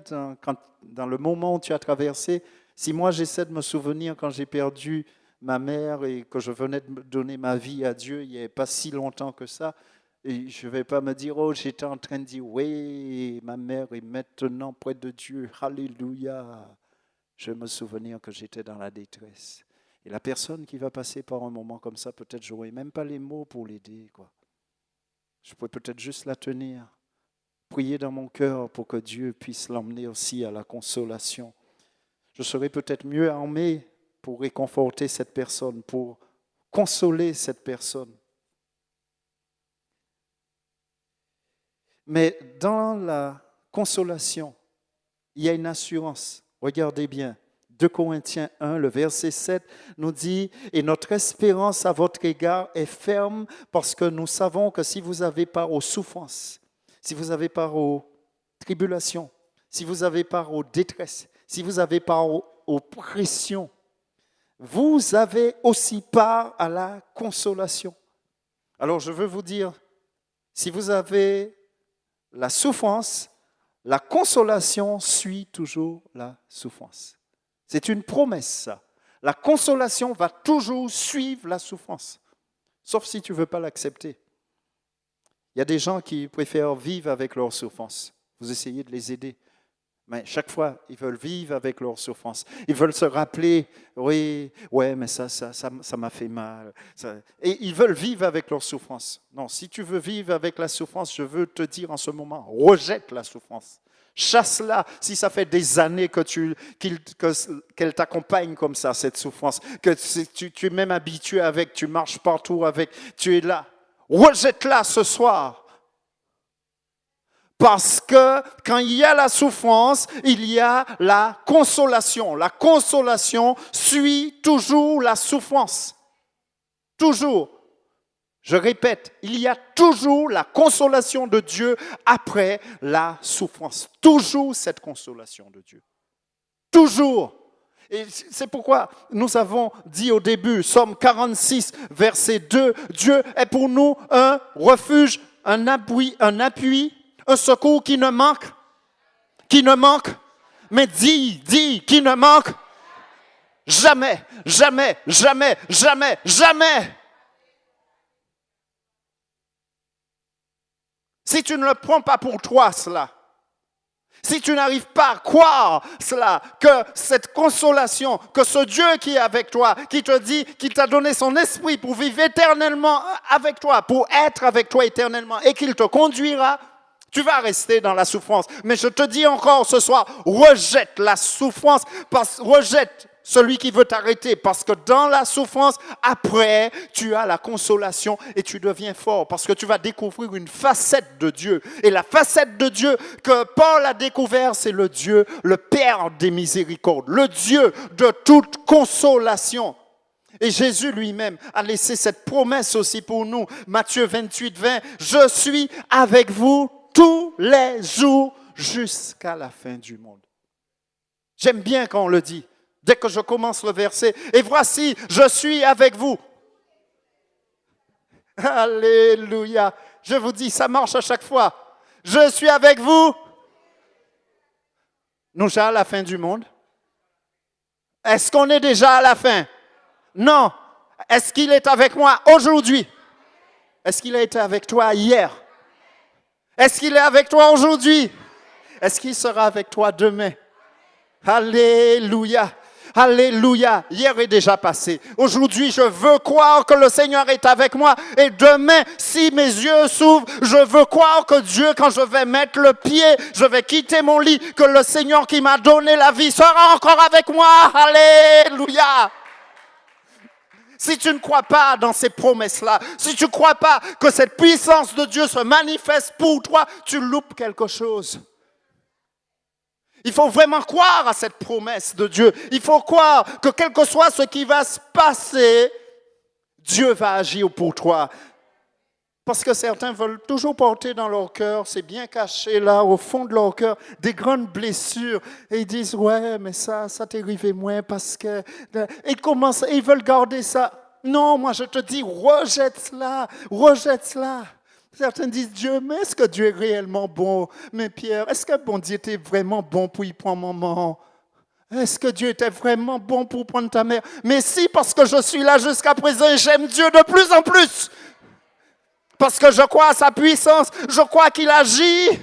dans le moment où tu as traversé, si moi j'essaie de me souvenir quand j'ai perdu ma mère et que je venais de donner ma vie à Dieu il n'y avait pas si longtemps que ça, et je ne vais pas me dire, oh j'étais en train de dire, oui, ma mère est maintenant près de Dieu, alléluia. Je vais me souvenir que j'étais dans la détresse. Et la personne qui va passer par un moment comme ça, peut-être je n'aurai même pas les mots pour l'aider, quoi. Je pourrais peut-être juste la tenir, prier dans mon cœur pour que Dieu puisse l'emmener aussi à la consolation. Je serai peut-être mieux armé pour réconforter cette personne, pour consoler cette personne. Mais dans la consolation, il y a une assurance. Regardez bien. 2 Corinthiens 1, le verset 7 nous dit « Et notre espérance à votre égard est ferme parce que nous savons que si vous avez part aux souffrances, si vous avez part aux tribulations, si vous avez part aux détresses, si vous avez part aux pressions, vous avez aussi part à la consolation. » Alors je veux vous dire, si vous avez la souffrance, la consolation suit toujours la souffrance. C'est une promesse, ça. La consolation va toujours suivre la souffrance, sauf si tu ne veux pas l'accepter. Il y a des gens qui préfèrent vivre avec leur souffrance. Vous essayez de les aider. Mais chaque fois, ils veulent vivre avec leur souffrance. Ils veulent se rappeler, oui, ouais, mais ça m'a fait mal. Et ils veulent vivre avec leur souffrance. Non, si tu veux vivre avec la souffrance, je veux te dire en ce moment, rejette la souffrance. Chasse-la si ça fait des années qu'elle t'accompagne comme ça, cette souffrance, que tu es même habitué avec, tu marches partout avec, tu es là. Rejette-la ce soir. Parce que quand il y a la souffrance, il y a la consolation. La consolation suit toujours la souffrance. Toujours. Je répète, il y a toujours la consolation de Dieu après la souffrance. Toujours cette consolation de Dieu. Toujours. Et c'est pourquoi nous avons dit au début, Psaume 46, verset 2, Dieu est pour nous un refuge, un appui, un secours qui ne manque, mais dis, qui ne manque jamais, jamais, jamais, jamais, jamais. Si tu ne le prends pas pour toi, cela, si tu n'arrives pas à croire cela, que cette consolation, que ce Dieu qui est avec toi, qui te dit qu'il t'a donné son esprit pour vivre éternellement avec toi, pour être avec toi éternellement et qu'il te conduira, tu vas rester dans la souffrance. Mais je te dis encore ce soir, rejette la souffrance, rejette celui qui veut t'arrêter, parce que dans la souffrance, après, tu as la consolation et tu deviens fort, parce que tu vas découvrir une facette de Dieu. Et la facette de Dieu que Paul a découvert, c'est le Dieu, le Père des miséricordes, le Dieu de toute consolation. Et Jésus lui-même a laissé cette promesse aussi pour nous. Matthieu 28, 20, « Je suis avec vous tous les jours jusqu'à la fin du monde. » J'aime bien quand on le dit. Dès que je commence le verset, « Et voici, je suis avec vous. » Alléluia. Je vous dis, ça marche à chaque fois. Je suis avec vous. Nous sommes à la fin du monde. Est-ce qu'on est déjà à la fin? Non. Est-ce qu'il est avec moi aujourd'hui? Est-ce qu'il a été avec toi hier? Est-ce qu'il est avec toi aujourd'hui? Est-ce qu'il sera avec toi demain? Alléluia. Alléluia. Hier est déjà passé. Aujourd'hui, je veux croire que le Seigneur est avec moi. Et demain, si mes yeux s'ouvrent, je veux croire que Dieu, quand je vais mettre le pied, je vais quitter mon lit, que le Seigneur qui m'a donné la vie sera encore avec moi. Alléluia. Si tu ne crois pas dans ces promesses-là, si tu ne crois pas que cette puissance de Dieu se manifeste pour toi, tu loupes quelque chose. Il faut vraiment croire à cette promesse de Dieu. Il faut croire que quel que soit ce qui va se passer, Dieu va agir pour toi. Parce que certains veulent toujours porter dans leur cœur, c'est bien caché là, au fond de leur cœur, des grandes blessures. Et ils disent, ouais, mais ça t'est arrivé moins parce que... Ils veulent garder ça. Non, moi je te dis, rejette cela, rejette cela. Certains disent, Dieu, mais est-ce que Dieu est réellement bon? Mais Pierre, est-ce que bon Dieu était vraiment bon pour y prendre maman? Est-ce que Dieu était vraiment bon pour prendre ta mère? Mais si, parce que je suis là jusqu'à présent et j'aime Dieu de plus en plus. Parce que je crois à sa puissance, je crois qu'il agit.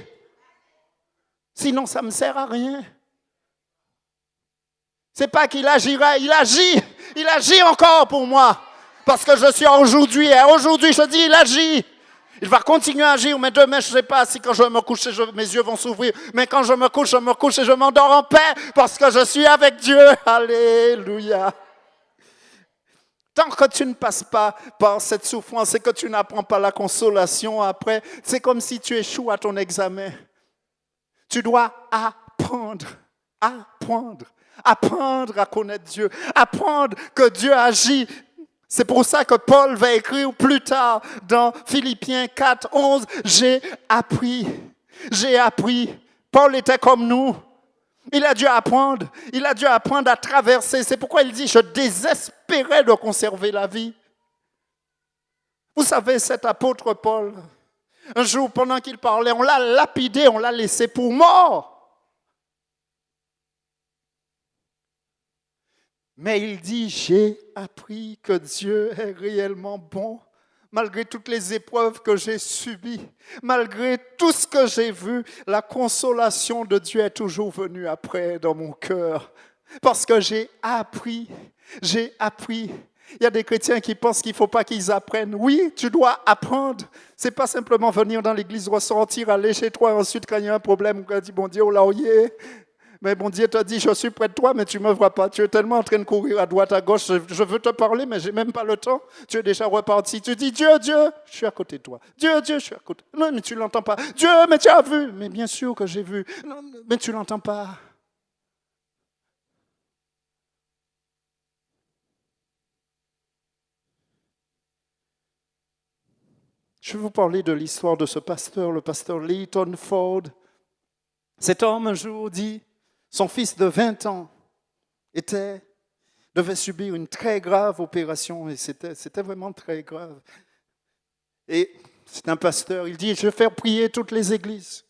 Sinon, ça ne me sert à rien. C'est pas qu'il agira, il agit. Il agit encore pour moi. Parce que je suis aujourd'hui, et aujourd'hui je dis, il agit. Il va continuer à agir, mais demain, je ne sais pas si quand je vais me coucher, mes yeux vont s'ouvrir. Mais quand je me couche et je m'endors en paix parce que je suis avec Dieu. Alléluia. Tant que tu ne passes pas par cette souffrance et que tu n'apprends pas la consolation après, c'est comme si tu échoues à ton examen. Tu dois apprendre à connaître Dieu, apprendre que Dieu agit. C'est pour ça que Paul va écrire plus tard dans Philippiens 4, 11, j'ai appris. Paul était comme nous. Il a dû apprendre à traverser. C'est pourquoi il dit, je désespérais de conserver la vie. Vous savez, cet apôtre Paul, Un jour, pendant qu'il parlait, on l'a lapidé, on l'a laissé pour mort. Mais il dit, j'ai appris que Dieu est réellement bon, malgré toutes les épreuves que j'ai subies, malgré tout ce que j'ai vu, la consolation de Dieu est toujours venue après dans mon cœur. Parce que j'ai appris. Il y a des chrétiens qui pensent qu'il ne faut pas qu'ils apprennent. Oui, tu dois apprendre. Ce n'est pas simplement venir dans l'église, ressortir, aller chez toi, ensuite quand il y a un problème, on dit, bon Dieu, oh là, oh yeah. Mais bon Dieu t'a dit, je suis près de toi, mais tu ne me vois pas. Tu es tellement en train de courir à droite, à gauche, je veux te parler, mais je n'ai même pas le temps. Tu es déjà reparti. Tu dis, Dieu, Dieu, je suis à côté de toi. Dieu, Dieu, je suis à côté. Non, mais tu ne l'entends pas. Dieu, mais tu as vu. Mais bien sûr que j'ai vu. Non, mais tu ne l'entends pas. Je vais vous parler de l'histoire de ce pasteur, le pasteur Leighton Ford. Cet homme, un jour, dit, son fils de 20 ans devait subir une très grave opération, et c'était vraiment très grave. Et c'est un pasteur, il dit, je vais faire prier toutes les églises.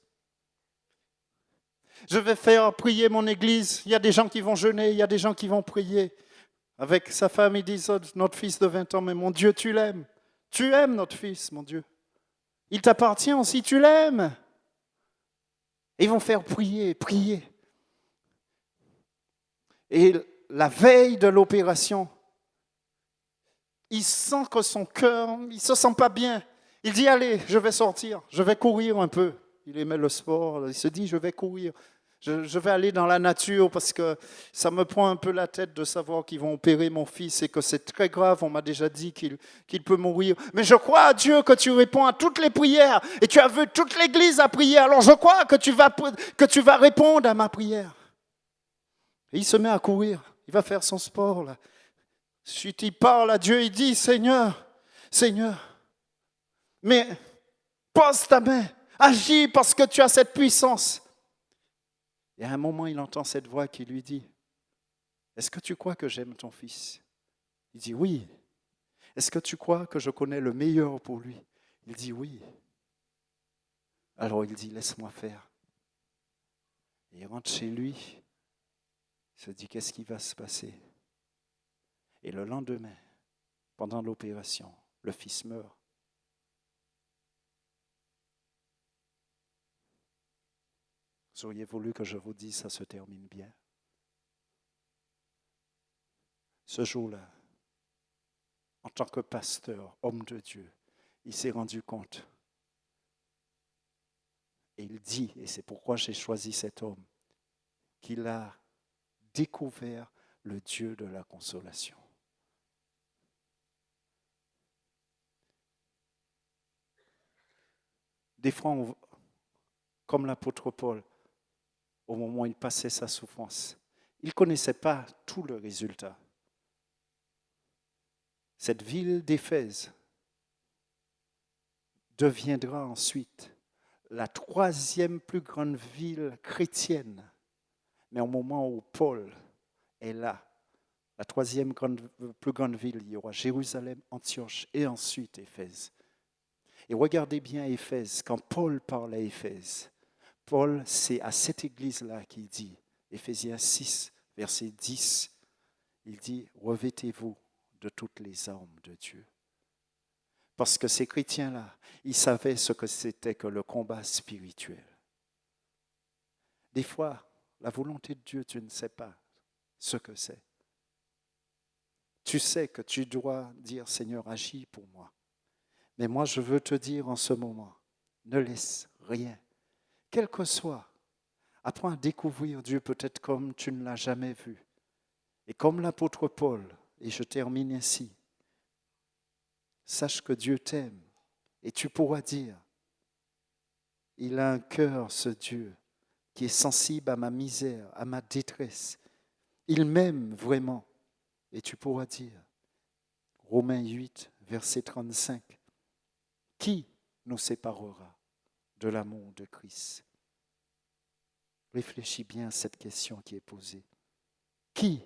Je vais faire prier mon église. Il y a des gens qui vont jeûner, il y a des gens qui vont prier. Avec sa femme, il dit, oh, notre fils de 20 ans, mais mon Dieu, tu l'aimes. Tu aimes notre fils, mon Dieu. Il t'appartient aussi, tu l'aimes. Ils vont faire prier. Et la veille de l'opération, il sent que son cœur, il ne se sent pas bien. Il dit, allez, je vais sortir, je vais courir un peu. Il aimait le sport, il se dit, je vais courir. Je vais aller dans la nature parce que ça me prend un peu la tête de savoir qu'ils vont opérer mon fils et que c'est très grave. On m'a déjà dit qu'il peut mourir. Mais je crois à Dieu que tu réponds à toutes les prières et tu as vu toute l'église à prier. Alors je crois que tu vas répondre à ma prière. Et il se met à courir. Il va faire son sport là. Ensuite, il parle à Dieu. Il dit, Seigneur, mais pose ta main. Agis parce que tu as cette puissance. Et à un moment, il entend cette voix qui lui dit, est-ce que tu crois que j'aime ton fils? Il dit oui. Est-ce que tu crois que je connais le meilleur pour lui? Il dit oui. Alors il dit, laisse-moi faire. Et il rentre chez lui. Il se dit, qu'est-ce qui va se passer? Et le lendemain, pendant l'opération, le fils meurt. Vous auriez voulu que je vous dise, ça se termine bien. Ce jour-là, en tant que pasteur, homme de Dieu, il s'est rendu compte. Et il dit, et c'est pourquoi j'ai choisi cet homme, qu'il a découvert le Dieu de la consolation. Des fois, comme l'apôtre Paul, au moment où il passait sa souffrance, il ne connaissait pas tout le résultat. Cette ville d'Éphèse deviendra ensuite la 3e plus grande ville chrétienne. Mais au moment où Paul est là, la 3e plus grande ville, il y aura Jérusalem, Antioche et ensuite Éphèse. Et regardez bien Éphèse, quand Paul parle à Éphèse, Paul, c'est à cette église-là qu'il dit, Éphésiens 6, verset 10, il dit, revêtez-vous de toutes les armes de Dieu. Parce que ces chrétiens-là, ils savaient ce que c'était que le combat spirituel. Des fois, la volonté de Dieu, tu ne sais pas ce que c'est. Tu sais que tu dois dire, Seigneur, agis pour moi. Mais moi, je veux te dire en ce moment, ne laisse rien, quel que soit. Apprends à découvrir Dieu peut-être comme tu ne l'as jamais vu. Et comme l'apôtre Paul, et je termine ainsi, sache que Dieu t'aime et tu pourras dire, il a un cœur, ce Dieu, qui est sensible à ma misère, à ma détresse. Il m'aime vraiment. Et tu pourras dire, Romains 8, verset 35, qui nous séparera de l'amour de Christ? Réfléchis bien à cette question qui est posée. Qui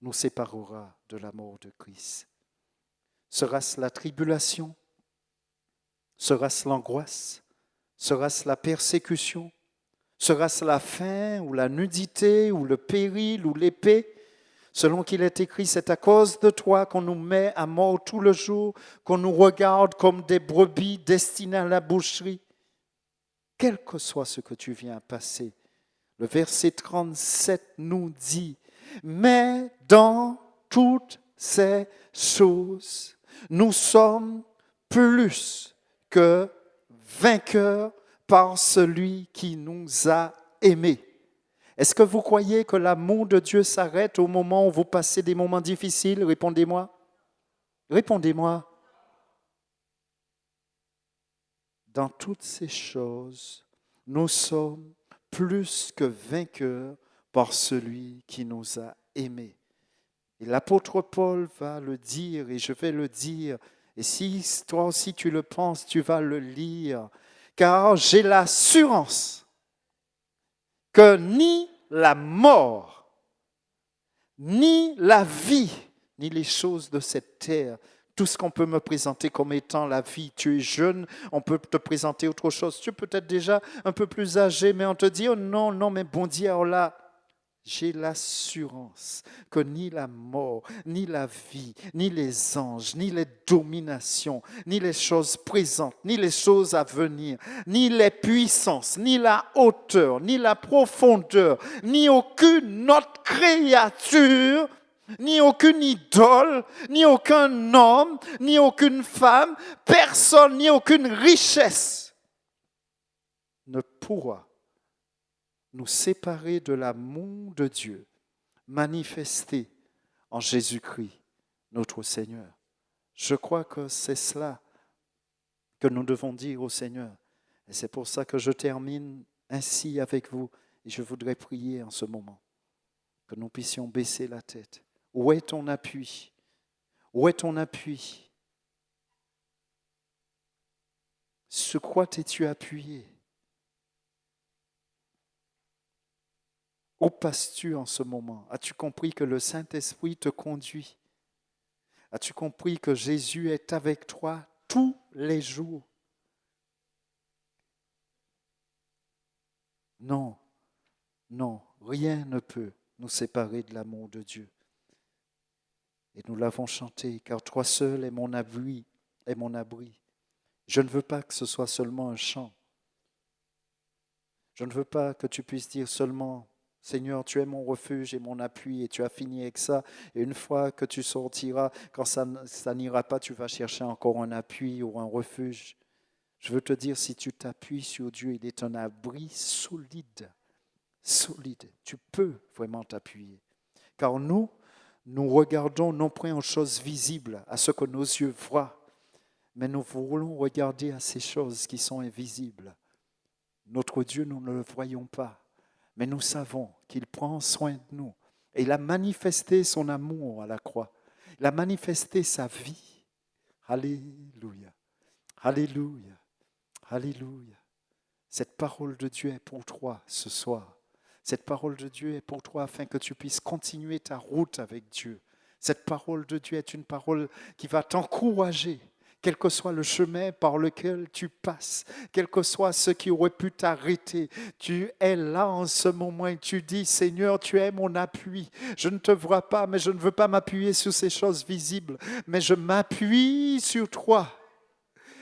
nous séparera de l'amour de Christ? Sera-ce la tribulation? Sera-ce l'angoisse? Sera-ce la persécution? Sera-ce la faim ou la nudité ou le péril ou l'épée? Selon qu'il est écrit, c'est à cause de toi qu'on nous met à mort tout le jour, qu'on nous regarde comme des brebis destinées à la boucherie. Quel que soit ce que tu viens passer, le verset 37 nous dit, mais dans toutes ces choses, nous sommes plus que vainqueurs par celui qui nous a aimés. Est-ce que vous croyez que l'amour de Dieu s'arrête au moment où vous passez des moments difficiles? Répondez-moi. Répondez-moi. Dans toutes ces choses, nous sommes plus que vainqueurs par celui qui nous a aimés. Et l'apôtre Paul va le dire, et je vais le dire, et si toi aussi tu le penses, tu vas le lire, car j'ai l'assurance que ni la mort, ni la vie, ni les choses de cette terre, tout ce qu'on peut me présenter comme étant la vie. Tu es jeune, on peut te présenter autre chose. Tu es peut-être déjà un peu plus âgé, mais on te dit, oh non, non, mais bon Dieu, alors là, j'ai l'assurance que ni la mort, ni la vie, ni les anges, ni les dominations, ni les choses présentes, ni les choses à venir, ni les puissances, ni la hauteur, ni la profondeur, ni aucune autre créature, ni aucune idole, ni aucun homme, ni aucune femme, personne, ni aucune richesse ne pourra nous séparer de l'amour de Dieu manifesté en Jésus-Christ, notre Seigneur. Je crois que c'est cela que nous devons dire au Seigneur. Et c'est pour ça que je termine ainsi avec vous. Et je voudrais prier en ce moment, que nous puissions baisser la tête. Où est ton appui? Où est ton appui? Sur quoi t'es-tu appuyé? Où passes-tu en ce moment? As-tu compris que le Saint-Esprit te conduit? As-tu compris que Jésus est avec toi tous les jours? Non, non, rien ne peut nous séparer de l'amour de Dieu. Et nous l'avons chanté, car toi seul es mon abri, est mon abri. Je ne veux pas que ce soit seulement un chant. Je ne veux pas que tu puisses dire seulement, Seigneur, tu es mon refuge et mon appui, et tu as fini avec ça. Et une fois que tu sortiras, quand ça n'ira pas, tu vas chercher encore un appui ou un refuge. Je veux te dire, si tu t'appuies sur Dieu, il est un abri solide. Solide. Tu peux vraiment t'appuyer. Car nous regardons non point aux choses visibles, à ce que nos yeux voient, mais nous voulons regarder à ces choses qui sont invisibles. Notre Dieu, nous ne le voyons pas. Mais nous savons qu'il prend soin de nous. Et il a manifesté son amour à la croix. Il a manifesté sa vie. Alléluia. Alléluia. Alléluia. Cette parole de Dieu est pour toi ce soir. Cette parole de Dieu est pour toi afin que tu puisses continuer ta route avec Dieu. Cette parole de Dieu est une parole qui va t'encourager. Quel que soit le chemin par lequel tu passes, quel que soit ce qui aurait pu t'arrêter, tu es là en ce moment et tu dis, Seigneur, tu es mon appui. Je ne te vois pas, mais je ne veux pas m'appuyer sur ces choses visibles, mais je m'appuie sur toi.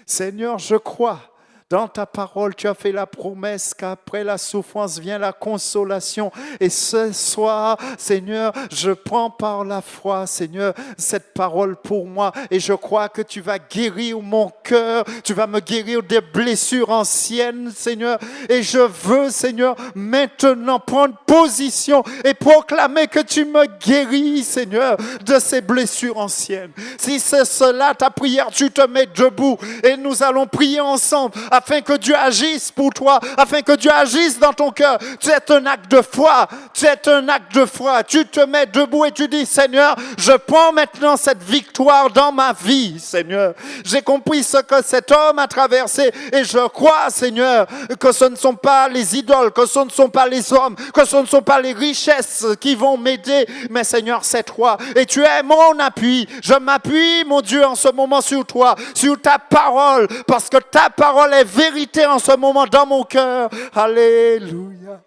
Seigneur, je crois. Dans ta parole, tu as fait la promesse qu'après la souffrance vient la consolation. Et ce soir, Seigneur, je prends par la foi, Seigneur, cette parole pour moi. Et je crois que tu vas guérir mon cœur. Tu vas me guérir des blessures anciennes, Seigneur. Et je veux, Seigneur, maintenant prendre position et proclamer que tu me guéris, Seigneur, de ces blessures anciennes. Si c'est cela ta prière, tu te mets debout et nous allons prier ensemble afin que Dieu agisse pour toi, afin que Dieu agisse dans ton cœur. C'est un acte de foi, c'est un acte de foi. Tu te mets debout et tu dis, Seigneur, je prends maintenant cette victoire dans ma vie, Seigneur. J'ai compris ce que cet homme a traversé. Et je crois, Seigneur, que ce ne sont pas les idoles, que ce ne sont pas les hommes, que ce ne sont pas les richesses qui vont m'aider, mais Seigneur, c'est toi. Et tu es mon appui. Je m'appuie, mon Dieu, en ce moment sur toi, sur ta parole, parce que ta parole est vérité en ce moment dans mon cœur. Alléluia.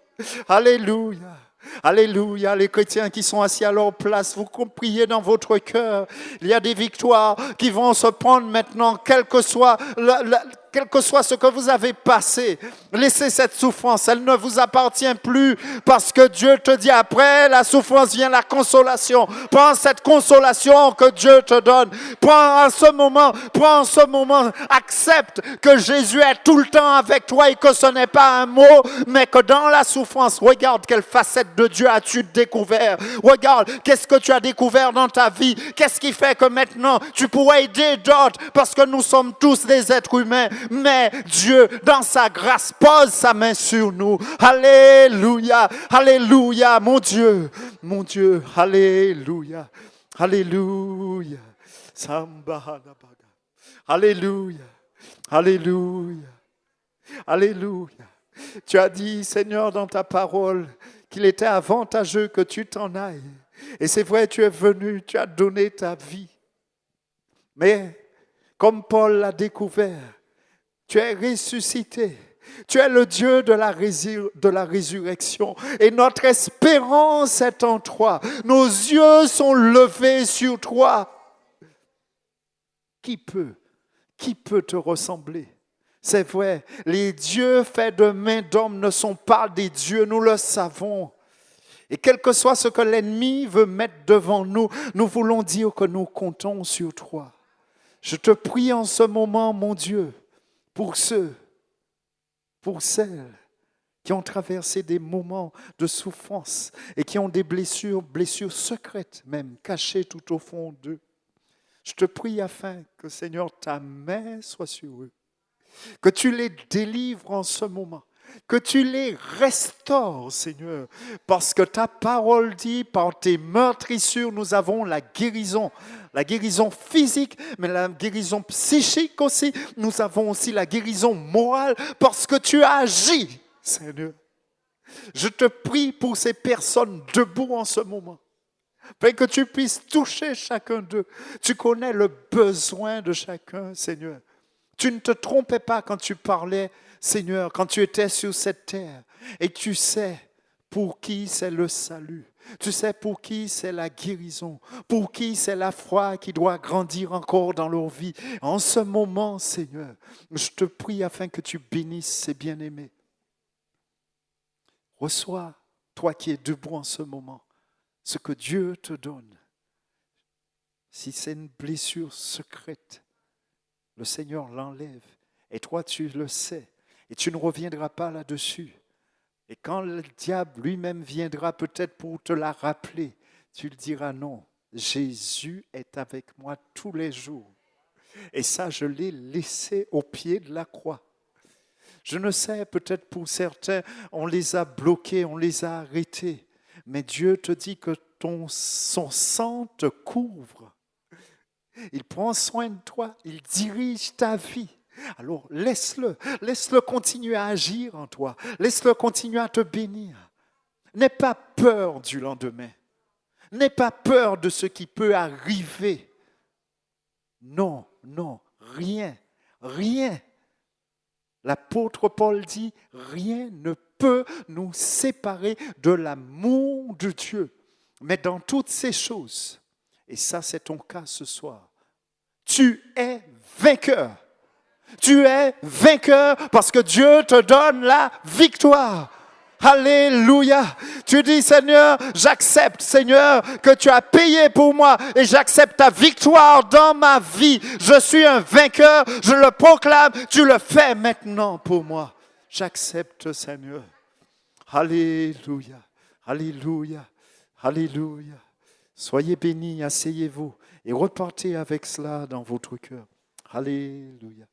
Alléluia. Alléluia, les chrétiens qui sont assis à leur place, vous priez dans votre cœur. Il y a des victoires qui vont se prendre maintenant, quel que soit ce que vous avez passé. Laissez cette souffrance, elle ne vous appartient plus parce que Dieu te dit après la souffrance vient la consolation. Prends cette consolation que Dieu te donne. Prends en ce moment, accepte que Jésus est tout le temps avec toi et que ce n'est pas un mot, mais que dans la souffrance, regarde quelle facette de Dieu as-tu découvert. Regarde, qu'est-ce que tu as découvert dans ta vie. Qu'est-ce qui fait que maintenant tu pourrais aider d'autres parce que nous sommes tous des êtres humains. Mais Dieu, dans sa grâce, pose sa main sur nous. Alléluia, alléluia, mon Dieu, alléluia, alléluia. Alléluia, alléluia, alléluia. Tu as dit, Seigneur, dans ta parole, qu'il était avantageux que tu t'en ailles. Et c'est vrai, tu es venu, tu as donné ta vie. Mais, comme Paul l'a découvert, tu es ressuscité. Tu es le Dieu de la résurrection. Et notre espérance est en toi. Nos yeux sont levés sur toi. Qui peut te ressembler? C'est vrai, les dieux faits de main d'homme ne sont pas des dieux, nous le savons. Et quel que soit ce que l'ennemi veut mettre devant nous, nous voulons dire que nous comptons sur toi. Je te prie en ce moment, mon Dieu, pour celles qui ont traversé des moments de souffrance et qui ont des blessures secrètes même, cachées tout au fond d'eux. Je te prie afin que, Seigneur, ta main soit sur eux, que tu les délivres en ce moment, que tu les restaures, Seigneur, parce que ta parole dit, par tes meurtrissures, nous avons la guérison physique, mais la guérison psychique aussi. Nous avons aussi la guérison morale, parce que tu as agi, Seigneur. Je te prie pour ces personnes debout en ce moment, afin que tu puisses toucher chacun d'eux. Tu connais le besoin de chacun, Seigneur. Tu ne te trompais pas quand tu parlais, Seigneur, quand tu étais sur cette terre. Et tu sais pour qui c'est le salut. Tu sais pour qui c'est la guérison. Pour qui c'est la foi qui doit grandir encore dans leur vie. En ce moment, Seigneur, je te prie afin que tu bénisses ces bien-aimés. Reçois, toi qui es debout en ce moment, ce que Dieu te donne. Si c'est une blessure secrète, le Seigneur l'enlève. Et toi, tu le sais. Et tu ne reviendras pas là-dessus. Et quand le diable lui-même viendra peut-être pour te la rappeler, tu le diras non. Jésus est avec moi tous les jours. Et ça, je l'ai laissé au pied de la croix. Je ne sais, peut-être pour certains, on les a bloqués, on les a arrêtés. Mais Dieu te dit que son sang te couvre. Il prend soin de toi, il dirige ta vie. Alors laisse-le continuer à agir en toi. Laisse-le continuer à te bénir. N'aie pas peur du lendemain. N'aie pas peur de ce qui peut arriver. Non, rien. L'apôtre Paul dit, rien ne peut nous séparer de l'amour de Dieu. Mais dans toutes ces choses, et ça c'est ton cas ce soir, tu es vainqueur. Tu es vainqueur parce que Dieu te donne la victoire. Alléluia. Tu dis, Seigneur, j'accepte, Seigneur, que tu as payé pour moi et j'accepte ta victoire dans ma vie. Je suis un vainqueur, je le proclame, tu le fais maintenant pour moi. J'accepte, Seigneur. Alléluia. Alléluia. Alléluia. Soyez bénis, asseyez-vous et repartez avec cela dans votre cœur. Alléluia.